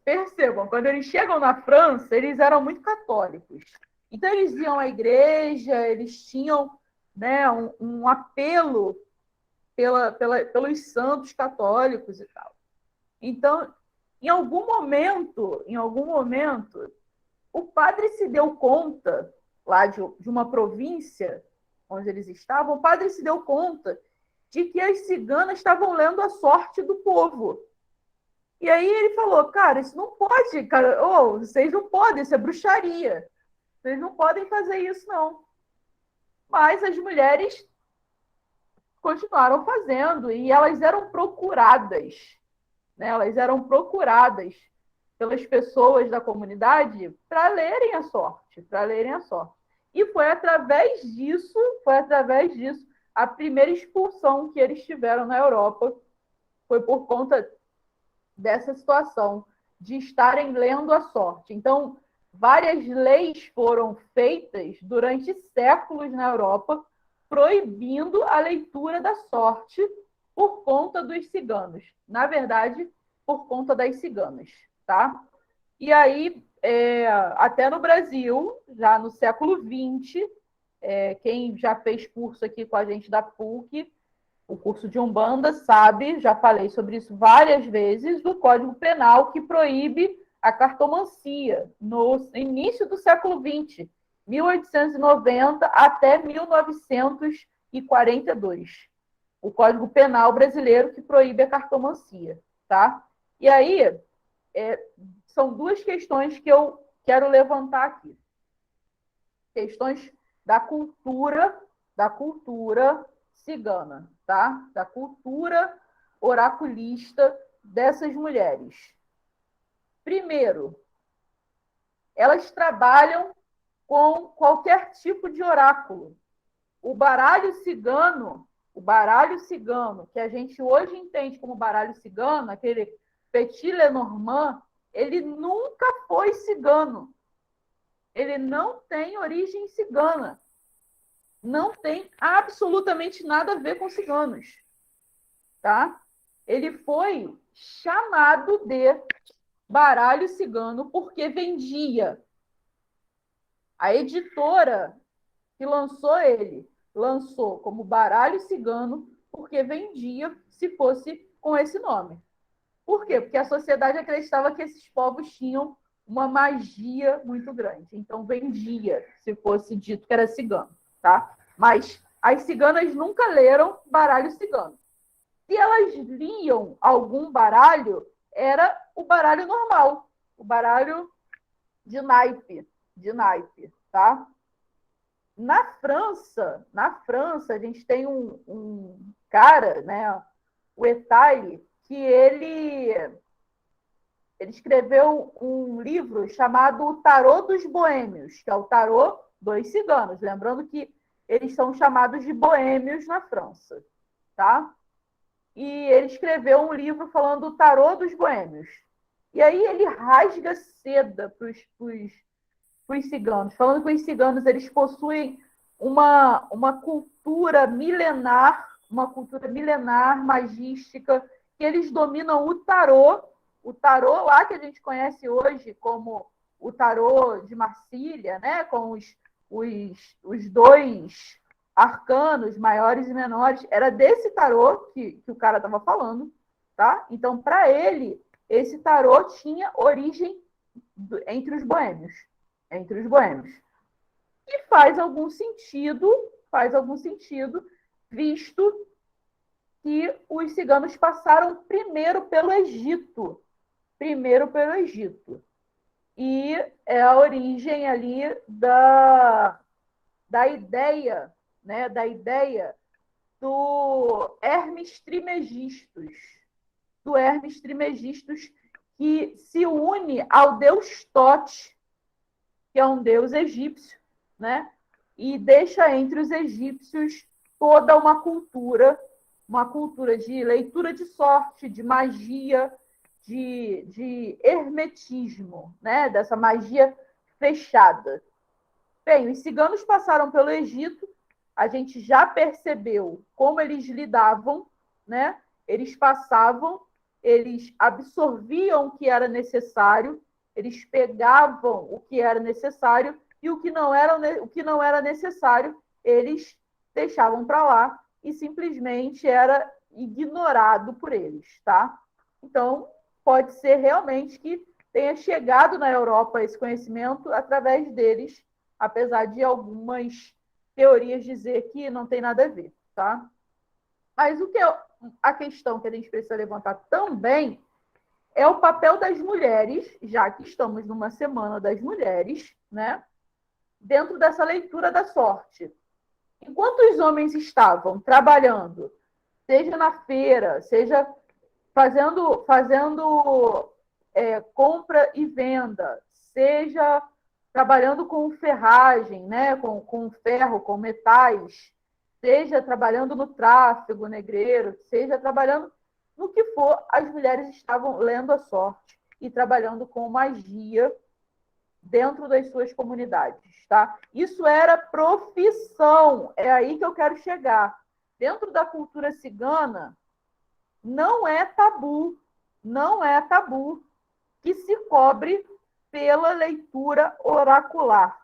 Percebam, quando eles chegam na França, eles eram muito católicos. Então, eles iam à igreja, eles tinham, né, um apelo pelos santos católicos e tal. Então, em algum momento, o padre se deu conta, lá de uma província onde eles estavam, o padre se deu conta de que as ciganas estavam lendo a sorte do povo. E aí ele falou, cara, isso não pode, cara, vocês não podem, isso é bruxaria. Vocês não podem fazer isso, não. Mas as mulheres continuaram fazendo e elas eram procuradas, né? Elas eram procuradas pelas pessoas da comunidade para lerem a sorte, E foi através disso, a primeira expulsão que eles tiveram na Europa foi por conta dessa situação de estarem lendo a sorte. Então, várias leis foram feitas durante séculos na Europa, proibindo a leitura da sorte por conta dos ciganos. Na verdade, por conta das ciganas, tá? E aí, até no Brasil, já no século XX, quem já fez curso aqui com a gente da PUC, o curso de Umbanda, sabe, já falei sobre isso várias vezes, do Código Penal que proíbe a cartomancia no início do século XX, 1890 até 1942. O Código Penal brasileiro que proíbe a cartomancia, tá? E aí, são duas questões que eu quero levantar aqui. Questões da cultura cigana, tá? Da cultura oraculista dessas mulheres. Primeiro, elas trabalham com qualquer tipo de oráculo. O baralho cigano, que a gente hoje entende como baralho cigano, aquele Petit Lenormand, ele nunca foi cigano. Ele não tem origem cigana. Não tem absolutamente nada a ver com ciganos. Tá? Ele foi chamado de baralho cigano porque vendia. A editora que lançou como baralho cigano porque vendia se fosse com esse nome. Por quê? Porque a sociedade acreditava que esses povos tinham uma magia muito grande. Então, vendia se fosse dito que era cigano. Tá? Mas as ciganas nunca leram baralho cigano. Se elas liam algum baralho, era o baralho normal, o baralho de naipe, tá? Na França, a gente tem um cara, né, o Etaille, que ele escreveu um livro chamado O Tarô dos Boêmios, que é o tarô dos ciganos. Lembrando que eles são chamados de boêmios na França, tá? E ele escreveu um livro falando do tarô dos boêmios. E aí ele rasga seda para os ciganos, falando que os ciganos eles possuem uma cultura milenar magística, que eles dominam o tarô lá que a gente conhece hoje como o tarô de Marcília, né, com os dois arcanos maiores e menores, era desse tarô que o cara estava falando, tá? Então, para ele, esse tarô tinha origem entre os boêmios. E faz algum sentido, visto que os ciganos passaram primeiro pelo Egito. E é a origem ali da ideia, né, do Hermes Trismegistus, que se une ao deus Tote, que é um deus egípcio, né? E deixa entre os egípcios toda uma cultura de leitura de sorte, de magia, de hermetismo, né? Dessa magia fechada. Bem, os ciganos passaram pelo Egito, a gente já percebeu como eles lidavam, né? Eles passavam, eles absorviam o que era necessário, eles pegavam o que era necessário e o que não era necessário, eles deixavam para lá e simplesmente era ignorado por eles, tá? Então, pode ser realmente que tenha chegado na Europa esse conhecimento através deles, apesar de algumas teorias dizer que não tem nada a ver, tá? Mas a questão que a gente precisa levantar também é o papel das mulheres, já que estamos numa semana das mulheres, né? Dentro dessa leitura da sorte. Enquanto os homens estavam trabalhando, seja na feira, seja fazendo compra e venda, seja trabalhando com ferragem, né, com ferro, com metais, seja trabalhando no tráfego negreiro, seja trabalhando no que for, as mulheres estavam lendo a sorte e trabalhando com magia dentro das suas comunidades, tá? Isso era profissão, é aí que eu quero chegar. Dentro da cultura cigana, não é tabu que se cobre pela leitura oracular.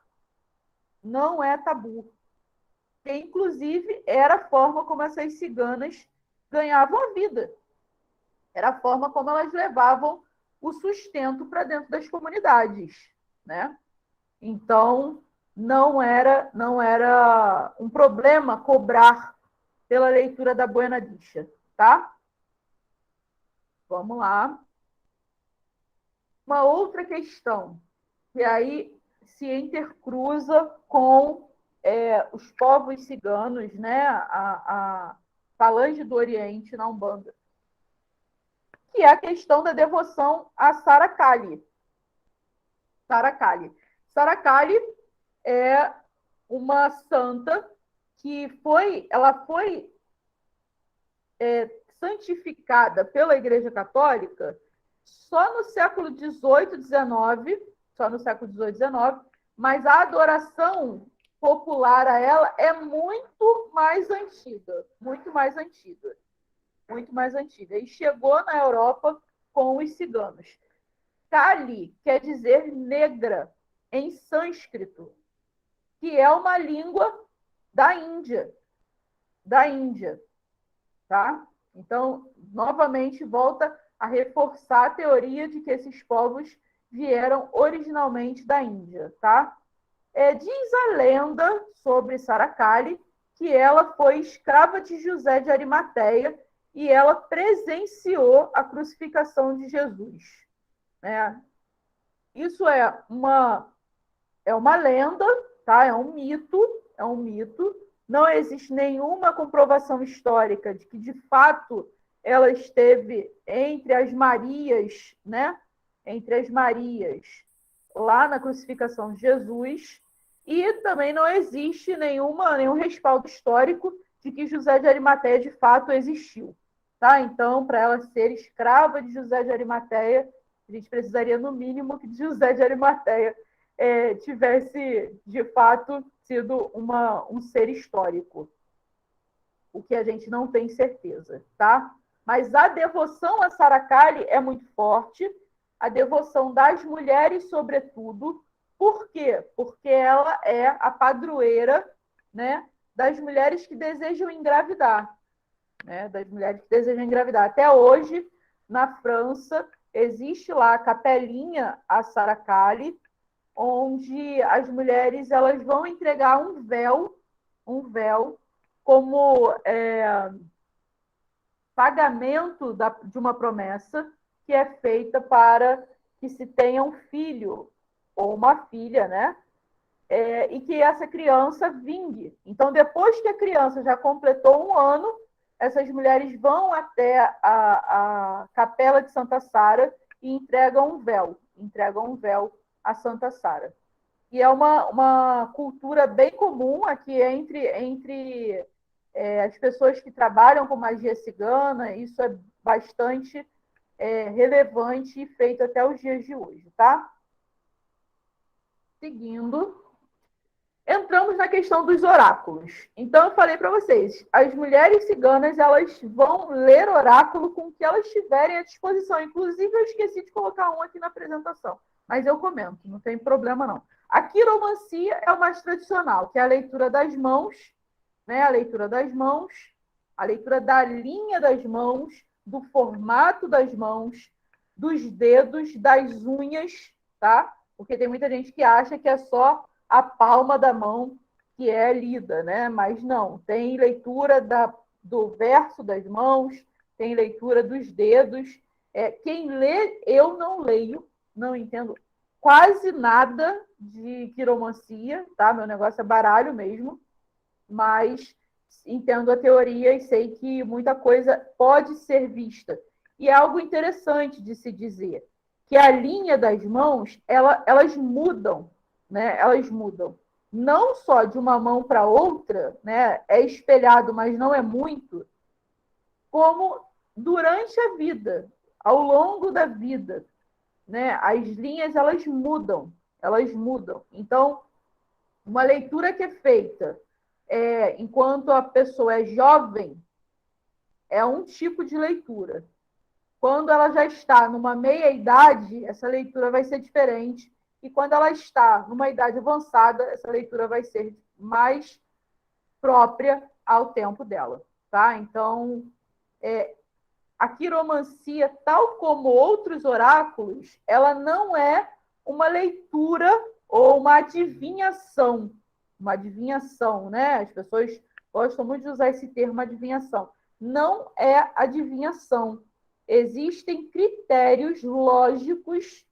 Não é tabu. Que, inclusive, era a forma como essas ciganas ganhavam a vida. Era a forma como elas levavam o sustento para dentro das comunidades, né? Então, não era um problema cobrar pela leitura da Buena Dicha, tá? Vamos lá. Uma outra questão, que aí se intercruza com os povos ciganos, né? A falange do Oriente na Umbanda, que é a questão da devoção a Sara Kali. Sara Kali é uma santa que foi santificada pela Igreja Católica só no século XVIII, XIX, mas a adoração popular a ela é muito mais antiga. E chegou na Europa com os ciganos. Kali quer dizer negra em sânscrito, que é uma língua da Índia. Tá? Então, novamente, volta a reforçar a teoria de que esses povos vieram originalmente da Índia. Tá? Diz a lenda sobre Sara Kali que ela foi escrava de José de Arimateia e ela presenciou a crucificação de Jesus. Né? Isso é uma lenda, tá? É um mito. Não existe nenhuma comprovação histórica de que, de fato, ela esteve entre as Marias, né? Lá na crucificação de Jesus. E também não existe nenhum respaldo histórico de que José de Arimateia, de fato, existiu. Tá? Então, para ela ser escrava de José de Arimateia, a gente precisaria, no mínimo, que José de Arimateia tivesse, de fato, sido um ser histórico, o que a gente não tem certeza, tá? Mas a devoção a Sara Kali é muito forte, a devoção das mulheres, sobretudo. Por quê? Porque ela é a padroeira, né, das mulheres que desejam engravidar. Né, das mulheres que desejam engravidar. Até hoje, na França, existe lá a capelinha a Sara Kali, onde as mulheres elas vão entregar um véu como pagamento de uma promessa que é feita para que se tenha um filho ou uma filha, né? E que essa criança vingue. Então, depois que a criança já completou 1 ano, essas mulheres vão até a capela de Santa Sara e entregam um véu a Santa Sara. E é uma cultura bem comum aqui entre as pessoas que trabalham com magia cigana. Isso é bastante relevante e feito até os dias de hoje, tá? Seguindo, entramos na questão dos oráculos. Então, eu falei para vocês, as mulheres ciganas elas vão ler oráculo com o que elas tiverem à disposição. Inclusive, eu esqueci de colocar um aqui na apresentação, mas eu comento, não tem problema não. A quiromancia é o mais tradicional, que é a leitura das mãos, né? A leitura das mãos, a leitura da linha das mãos, do formato das mãos, dos dedos, das unhas, tá? Porque tem muita gente que acha que é só a palma da mão que é lida, né? Mas não, tem leitura do verso das mãos, tem leitura dos dedos. Quem lê, eu não leio, não entendo quase nada de quiromancia, tá? Meu negócio é baralho mesmo, mas entendo a teoria e sei que muita coisa pode ser vista. E é algo interessante de se dizer, que a linha das mãos, elas mudam, né? Elas mudam. Não só de uma mão para outra, né? É espelhado, mas não é muito, como durante a vida, ao longo da vida, né? As linhas, elas mudam. Então, uma leitura que é feita enquanto a pessoa é jovem é um tipo de leitura. Quando ela já está numa meia-idade, essa leitura vai ser diferente. E quando ela está numa idade avançada, essa leitura vai ser mais própria ao tempo dela. Tá? Então, a quiromancia, tal como outros oráculos, ela não é uma leitura ou uma adivinhação. Uma adivinhação, né? As pessoas gostam muito de usar esse termo adivinhação. Não é adivinhação. Existem critérios lógicos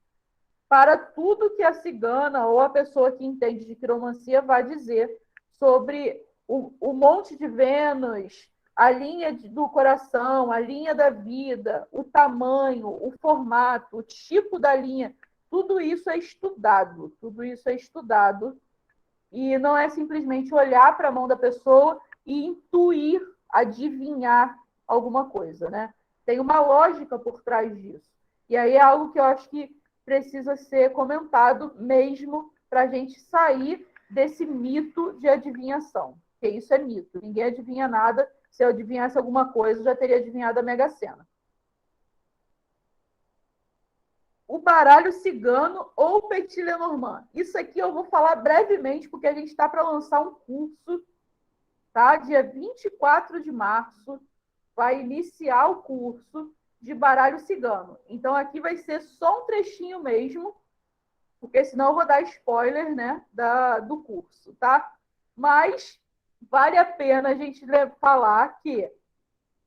para tudo que a cigana ou a pessoa que entende de quiromancia vai dizer sobre o monte de Vênus, a linha do coração, a linha da vida, o tamanho, o formato, o tipo da linha. Tudo isso é estudado. E não é simplesmente olhar para a mão da pessoa e intuir, adivinhar alguma coisa, né? Tem uma lógica por trás disso. E aí é algo que eu acho que precisa ser comentado mesmo para a gente sair desse mito de adivinhação. Porque isso é mito. Ninguém adivinha nada. Se eu adivinhasse alguma coisa, eu já teria adivinhado a Mega Sena. O baralho cigano ou o Petit Lenormand. Isso aqui eu vou falar brevemente, porque a gente está para lançar um curso, tá? Dia 24 de março, vai iniciar o curso de baralho cigano. Então, aqui vai ser só um trechinho mesmo, porque senão eu vou dar spoiler, né, do curso, tá? Mas vale a pena a gente falar que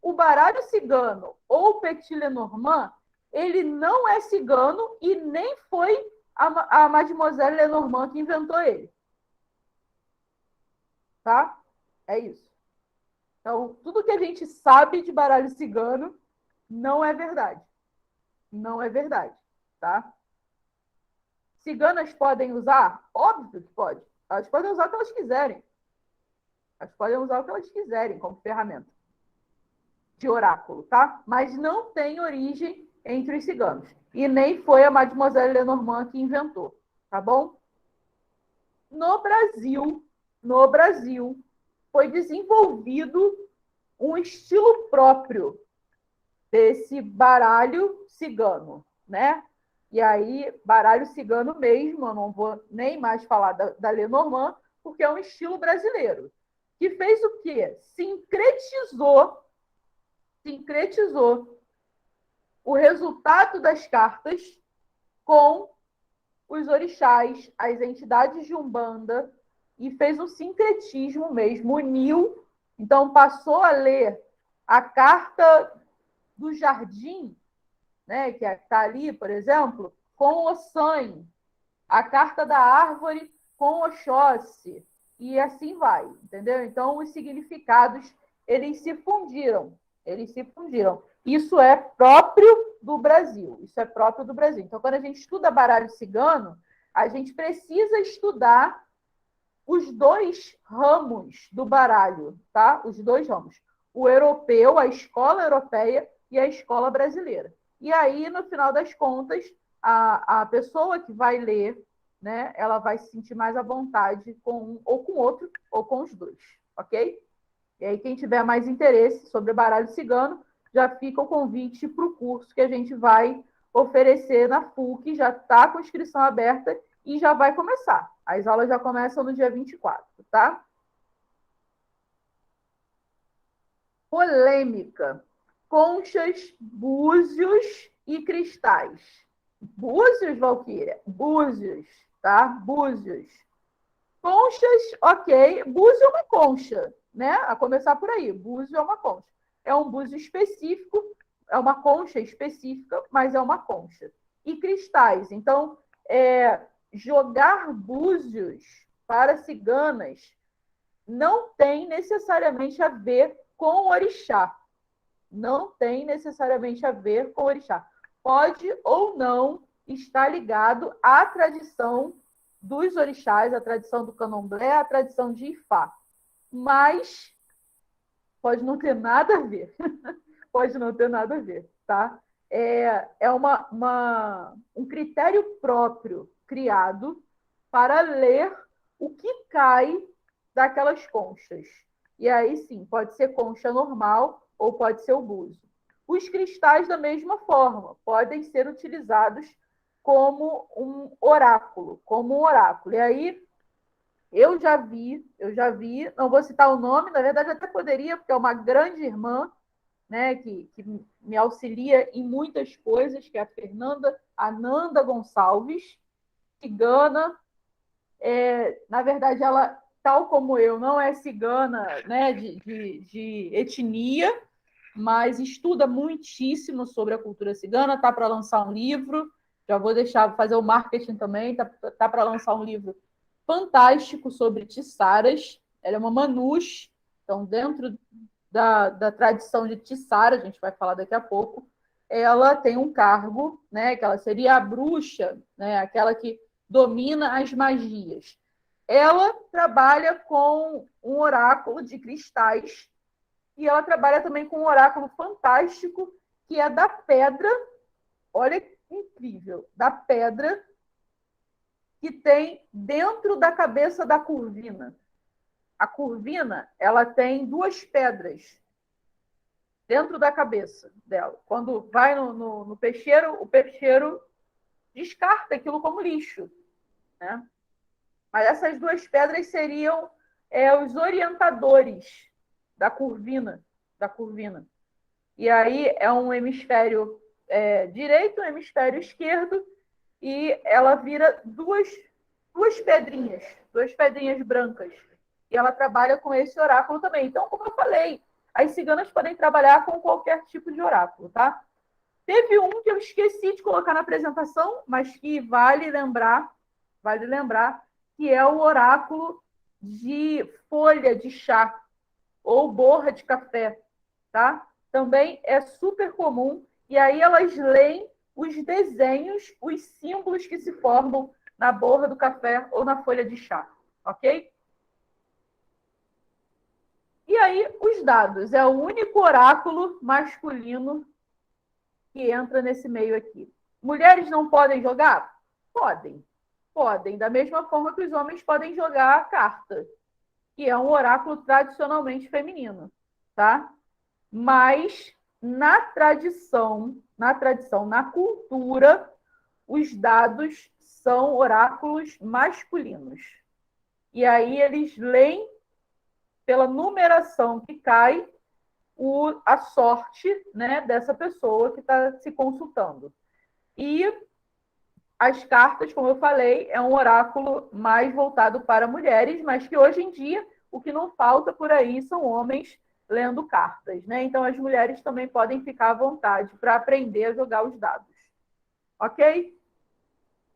o baralho cigano ou o Petit Lenormand, ele não é cigano e nem foi a Mademoiselle Lenormand que inventou ele. Tá? É isso. Então, tudo que a gente sabe de baralho cigano não é verdade. Não é verdade, tá? Ciganas podem usar? Óbvio que pode. Elas podem usar o que elas quiserem. Elas podem usar o que elas quiserem como ferramenta de oráculo, tá? Mas não tem origem entre os ciganos. E nem foi a Mademoiselle Lenormand que inventou, tá bom? No Brasil, foi desenvolvido um estilo próprio desse baralho cigano, né? E aí, baralho cigano mesmo, eu não vou nem mais falar da Lenormand, porque é um estilo brasileiro. Que fez o quê? Sincretizou o resultado das cartas com os orixás, as entidades de Umbanda, e fez um sincretismo mesmo, uniu. Então, passou a ler a carta do jardim, né, que está ali, por exemplo, com Ossan, a carta da árvore com Oxóssi, e assim vai, entendeu? Então, os significados, eles se fundiram, Isso é próprio do Brasil, Então, quando a gente estuda baralho cigano, a gente precisa estudar os dois ramos do baralho, tá? Os dois ramos. O europeu, a escola europeia e a escola brasileira. E aí, no final das contas, a pessoa que vai ler, né, ela vai se sentir mais à vontade com um, ou com outro, ou com os dois, ok? E aí, quem tiver mais interesse sobre baralho cigano, já fica o convite para o curso que a gente vai oferecer na FUC, já está com inscrição aberta e já vai começar. As aulas já começam no dia 24, tá? Polêmica. Conchas, búzios e cristais. Búzios, Valquíria? Búzios, tá? Búzios. Conchas, ok. Búzio é uma concha, né? A começar por aí. Búzio é uma concha. É um búzio específico, é uma concha específica, mas é uma concha. E cristais. Então, jogar búzios para ciganas não tem necessariamente a ver com orixá. Não tem necessariamente a ver com orixá. Pode ou não estar ligado à tradição dos orixás, à tradição do candomblé, à tradição de Ifá. Mas pode não ter nada a ver. Pode não ter nada a ver, tá? É um critério próprio criado para ler o que cai daquelas conchas. E aí, sim, pode ser concha normal ou pode ser o búzio. Os cristais, da mesma forma, podem ser utilizados como um oráculo, E aí, eu já vi, não vou citar o nome, na verdade até poderia, porque é uma grande irmã, né, que me auxilia em muitas coisas, que é a Fernanda Ananda Gonçalves, cigana. Na verdade, ela, tal como eu, não é cigana, né, de etnia, mas estuda muitíssimo sobre a cultura cigana, está para lançar um livro, já vou fazer o marketing também, está para lançar um livro fantástico sobre tissaras. Ela é uma manus, então dentro da tradição de Tissara, a gente vai falar daqui a pouco, ela tem um cargo, né, que ela seria a bruxa, né, aquela que domina as magias. Ela trabalha com um oráculo de cristais e ela trabalha também com um oráculo fantástico que é da pedra, olha que incrível, da pedra que tem dentro da cabeça da curvina. A curvina, ela tem duas pedras dentro da cabeça dela. Quando vai no peixeiro, o peixeiro descarta aquilo como lixo, né? Mas essas duas pedras seriam os orientadores da curvina, E aí é um hemisfério direito, um hemisfério esquerdo, e ela vira duas pedrinhas brancas. E ela trabalha com esse oráculo também. Então, como eu falei, as ciganas podem trabalhar com qualquer tipo de oráculo, tá? Teve um que eu esqueci de colocar na apresentação, mas que vale lembrar, que é o oráculo de folha de chá ou borra de café, tá? Também é super comum, e aí elas leem os desenhos, os símbolos que se formam na borra do café ou na folha de chá, ok? E aí, os dados. É o único oráculo masculino que entra nesse meio aqui. Mulheres não podem jogar? Podem. Podem, da mesma forma que os homens podem jogar a carta, que é um oráculo tradicionalmente feminino, tá? Mas na tradição, na cultura, os dados são oráculos masculinos. E aí eles leem pela numeração que cai a sorte, né, dessa pessoa que está se consultando. E As cartas, como eu falei, é um oráculo mais voltado para mulheres, mas que hoje em dia o que não falta por aí são homens lendo cartas, né? Então as mulheres também podem ficar à vontade para aprender a jogar os dados. Ok?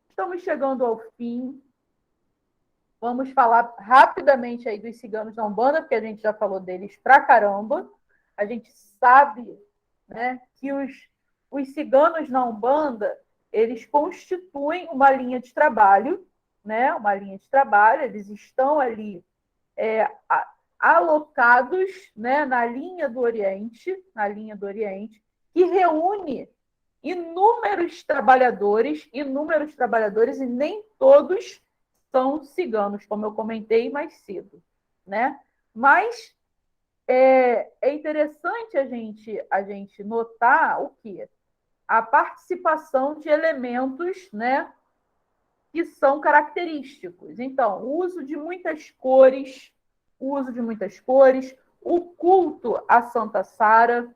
Estamos chegando ao fim. Vamos falar rapidamente aí dos ciganos da Umbanda, porque a gente já falou deles pra caramba. A gente sabe, né, que os ciganos na Umbanda, eles constituem uma linha de trabalho, né? Uma linha de trabalho, eles estão ali alocados, né, na linha do Oriente, que reúne inúmeros trabalhadores, e nem todos são ciganos, como eu comentei mais cedo, né? Mas é interessante a gente notar o quê? A participação de elementos, né, que são característicos. Então, o uso de muitas cores, o culto a Santa Sara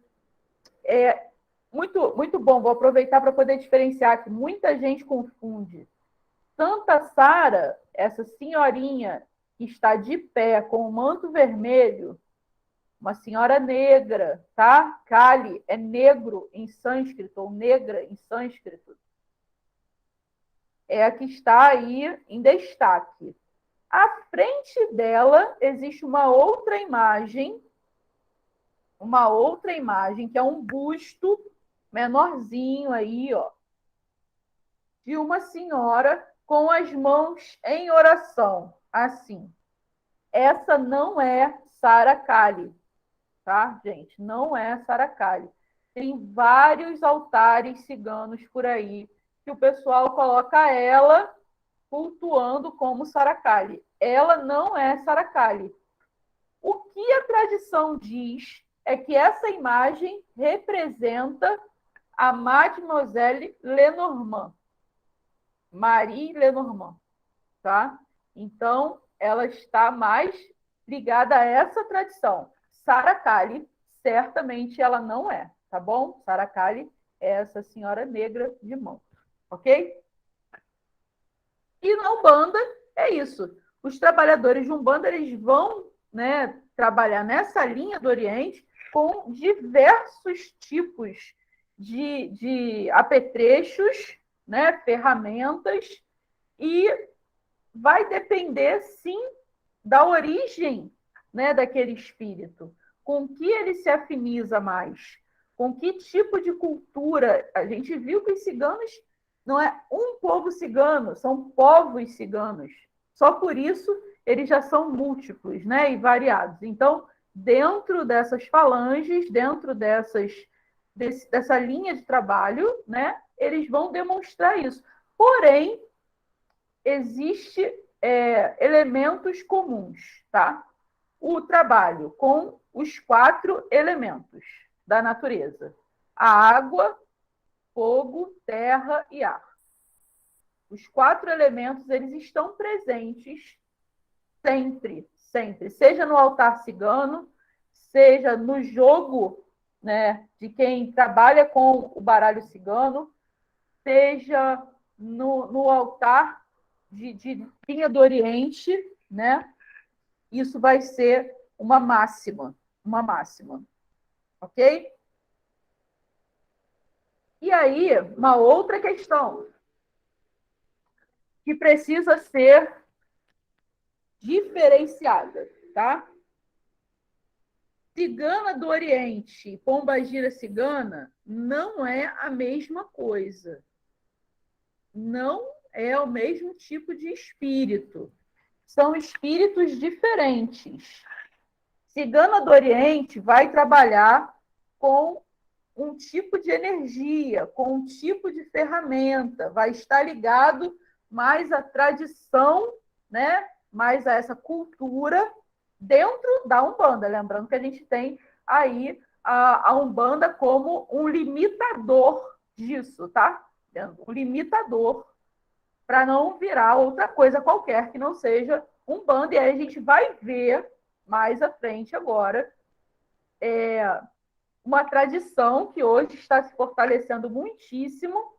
é muito bom. Vou aproveitar para poder diferenciar que muita gente confunde Santa Sara, essa senhorinha que está de pé com o manto vermelho, uma senhora negra, tá? Kali é negro em sânscrito, ou negra em sânscrito. É a que está aí em destaque. À frente dela existe uma outra imagem que é um busto menorzinho aí, ó, de uma senhora com as mãos em oração, assim. Essa não é Sara Kali, tá, gente? Não é Sara Kali. Tem vários altares ciganos por aí que o pessoal coloca ela cultuando como Sara Kali. Ela não é Sara Kali. O que a tradição diz é que essa imagem representa a Mademoiselle Lenormand, Marie Lenormand, tá? Então, ela está mais ligada a essa tradição. Sara Kali, certamente ela não é, tá bom? Sara Kali é essa senhora negra de mão, ok? E na Umbanda é isso. Os trabalhadores de Umbanda, eles vão, né, trabalhar nessa linha do Oriente com diversos tipos de apetrechos, né, ferramentas, e vai depender, sim, da origem, né, daquele espírito, com que ele se afiniza mais, com que tipo de cultura. A gente viu que os ciganos não é um povo cigano, são povos ciganos. Só por isso eles já são múltiplos, né, e variados. Então, dentro dessas falanges, dessa linha de trabalho, né, eles vão demonstrar isso. Porém, existe elementos comuns, tá? O trabalho com os 4 elementos da natureza: a água, fogo, terra e ar. Os 4 elementos, eles estão presentes sempre, sempre, seja no altar cigano, seja no jogo, né, de quem trabalha com o baralho cigano, seja no altar de linha do Oriente, né? Isso vai ser uma máxima, ok? E aí, uma outra questão que precisa ser diferenciada, tá? Cigana do Oriente e pombagira cigana não é a mesma coisa. Não é o mesmo tipo de espírito. São espíritos diferentes. Cigana do Oriente vai trabalhar com um tipo de energia, com um tipo de ferramenta, vai estar ligado mais à tradição, né? Mais a essa cultura dentro da Umbanda. Lembrando que a gente tem aí a Umbanda como um limitador disso, tá? Um limitador para não virar outra coisa qualquer que não seja Umbanda. E aí a gente vai ver mais à frente agora uma tradição que hoje está se fortalecendo muitíssimo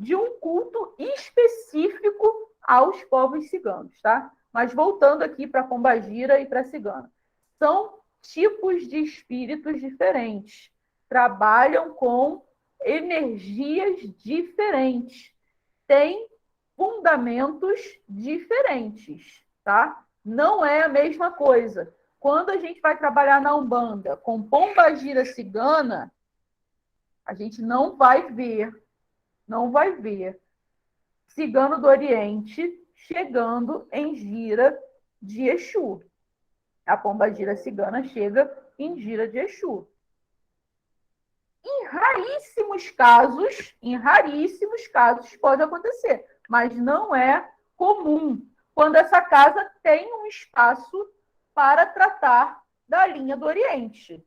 de um culto específico aos povos ciganos, tá? Mas voltando aqui para a pombagira e para a cigana. São tipos de espíritos diferentes, trabalham com energias diferentes, têm fundamentos diferentes, tá? Não é a mesma coisa. Quando a gente vai trabalhar na Umbanda com pombagira cigana, a gente não vai ver cigano do Oriente chegando em gira de Exu. A pombagira cigana chega em gira de Exu. Em raríssimos casos pode acontecer, mas não é comum quando essa casa tem um espaço para tratar da linha do Oriente,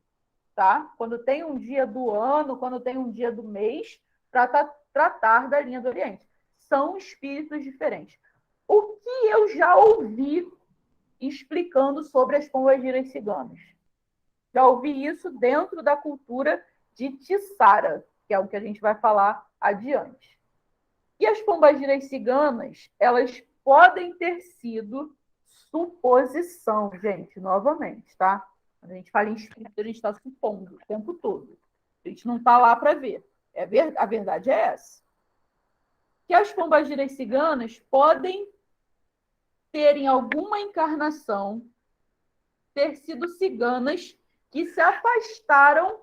tá? Quando tem um dia do ano, quando tem um dia do mês, para tratar da linha do Oriente. São espíritos diferentes. O que eu já ouvi explicando sobre as pombagiras ciganas? Já ouvi isso dentro da cultura de Tiçara, que é o que a gente vai falar adiante. E as pombagiras ciganas, elas podem ter sido suposição, gente, novamente, tá? Quando a gente fala em espírito, a gente está supondo o tempo todo. A gente não está lá para ver. A verdade é essa. Que as pombagiras ciganas podem ter, em alguma encarnação, ter sido ciganas que se afastaram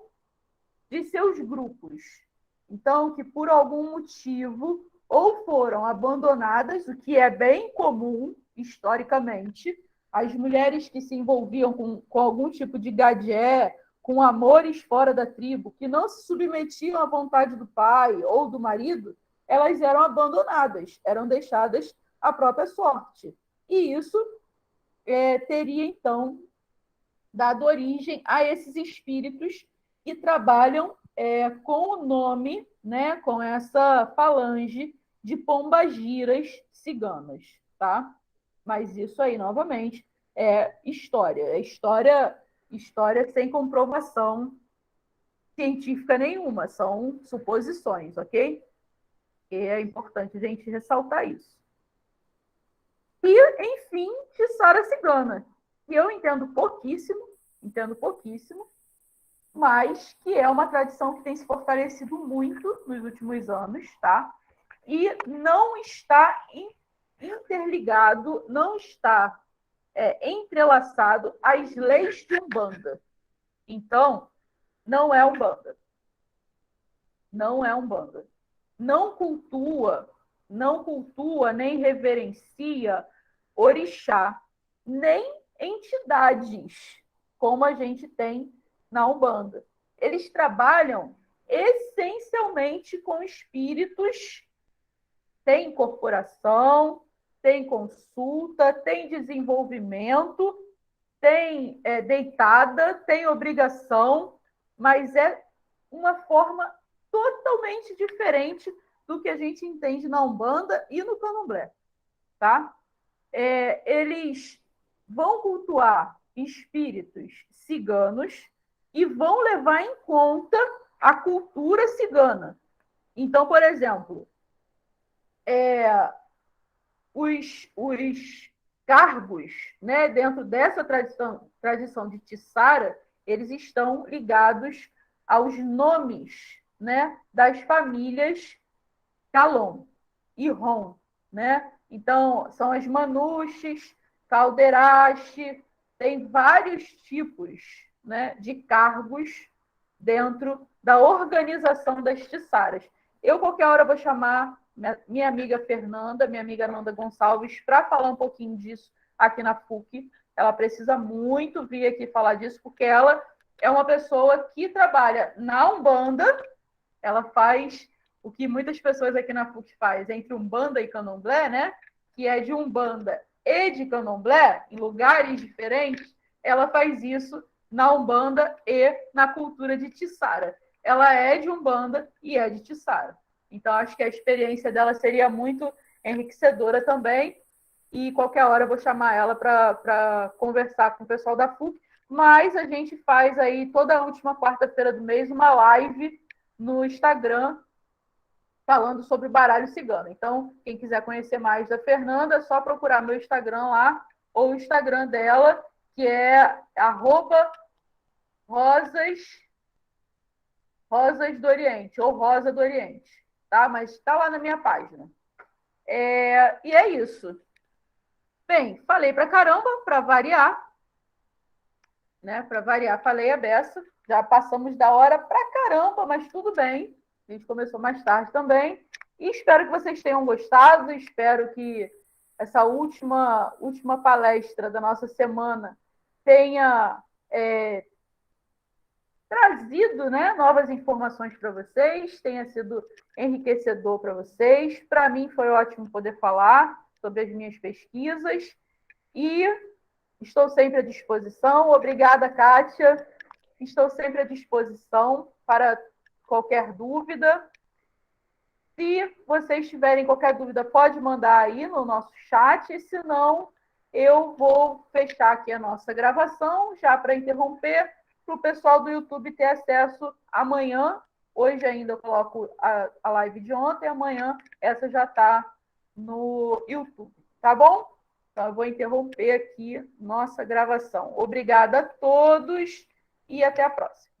de seus grupos. Então, que por algum motivo ou foram abandonadas, o que é bem comum historicamente, as mulheres que se envolviam com algum tipo de gadé, com amores fora da tribo, que não se submetiam à vontade do pai ou do marido, elas eram abandonadas, eram deixadas à própria sorte. E isso teria, então, dado origem a esses espíritos que trabalham com o nome, né, com essa falange de pombagiras ciganas, tá? Mas isso aí, novamente, é história sem comprovação científica nenhuma, são suposições, ok? E é importante a gente ressaltar isso. E, enfim, Tiçara cigana, que eu entendo pouquíssimo, mas que é uma tradição que tem se fortalecido muito nos últimos anos, tá? E não está interligado, não está entrelaçado às leis de Umbanda. Então, não é Umbanda. Não é Umbanda. Não cultua, nem reverencia orixá, nem entidades, como a gente tem na Umbanda. Eles trabalham essencialmente com espíritos, tem incorporação, tem consulta, tem desenvolvimento, tem deitada, tem obrigação, mas é uma forma totalmente diferente do que a gente entende na Umbanda e no Candomblé, tá? Eles vão cultuar espíritos ciganos e vão levar em conta a cultura cigana. Então, por exemplo, os cargos, né, dentro dessa tradição de Tiçara, eles estão ligados aos nomes, né, das famílias Calon e Ron, né? Então, são as Manuches, Calderache, tem vários tipos, né, de cargos dentro da organização das Tiçaras. Eu, qualquer hora, vou chamar minha amiga Fernanda, minha amiga Nanda Gonçalves, para falar um pouquinho disso aqui na PUC. Ela precisa muito vir aqui falar disso, porque ela é uma pessoa que trabalha na Umbanda, ela faz o que muitas pessoas aqui na PUC faz entre Umbanda e Candomblé, né? Que é de Umbanda e de Candomblé, em lugares diferentes, ela faz isso na Umbanda e na cultura de Tiçara. Ela é de Umbanda e é de Tiçara. Então, acho que a experiência dela seria muito enriquecedora também. E qualquer hora eu vou chamar ela para conversar com o pessoal da PUC. Mas a gente faz aí toda a última quarta-feira do mês uma live no Instagram falando sobre baralho cigano. Então, quem quiser conhecer mais da Fernanda, é só procurar meu Instagram lá, ou o Instagram dela, que é @rosas do Oriente, ou Rosa do Oriente, tá? Mas está lá na minha página. E é isso. Bem, falei pra caramba, para variar, né? Para variar, falei a beça. Já passamos da hora pra caramba, mas tudo bem. A gente começou mais tarde também. E espero que vocês tenham gostado. Espero que essa última palestra da nossa semana tenha trazido, né, novas informações para vocês, tenha sido enriquecedor para vocês. Para mim foi ótimo poder falar sobre as minhas pesquisas e estou sempre à disposição. Obrigada, Kátia. Estou sempre à disposição para qualquer dúvida. Se vocês tiverem qualquer dúvida, pode mandar aí no nosso chat. Se não, eu vou fechar aqui a nossa gravação, já para interromper, para o pessoal do YouTube ter acesso amanhã. Hoje ainda eu coloco a live de ontem, amanhã essa já está no YouTube, tá bom? Então, eu vou interromper aqui nossa gravação. Obrigada a todos e até a próxima.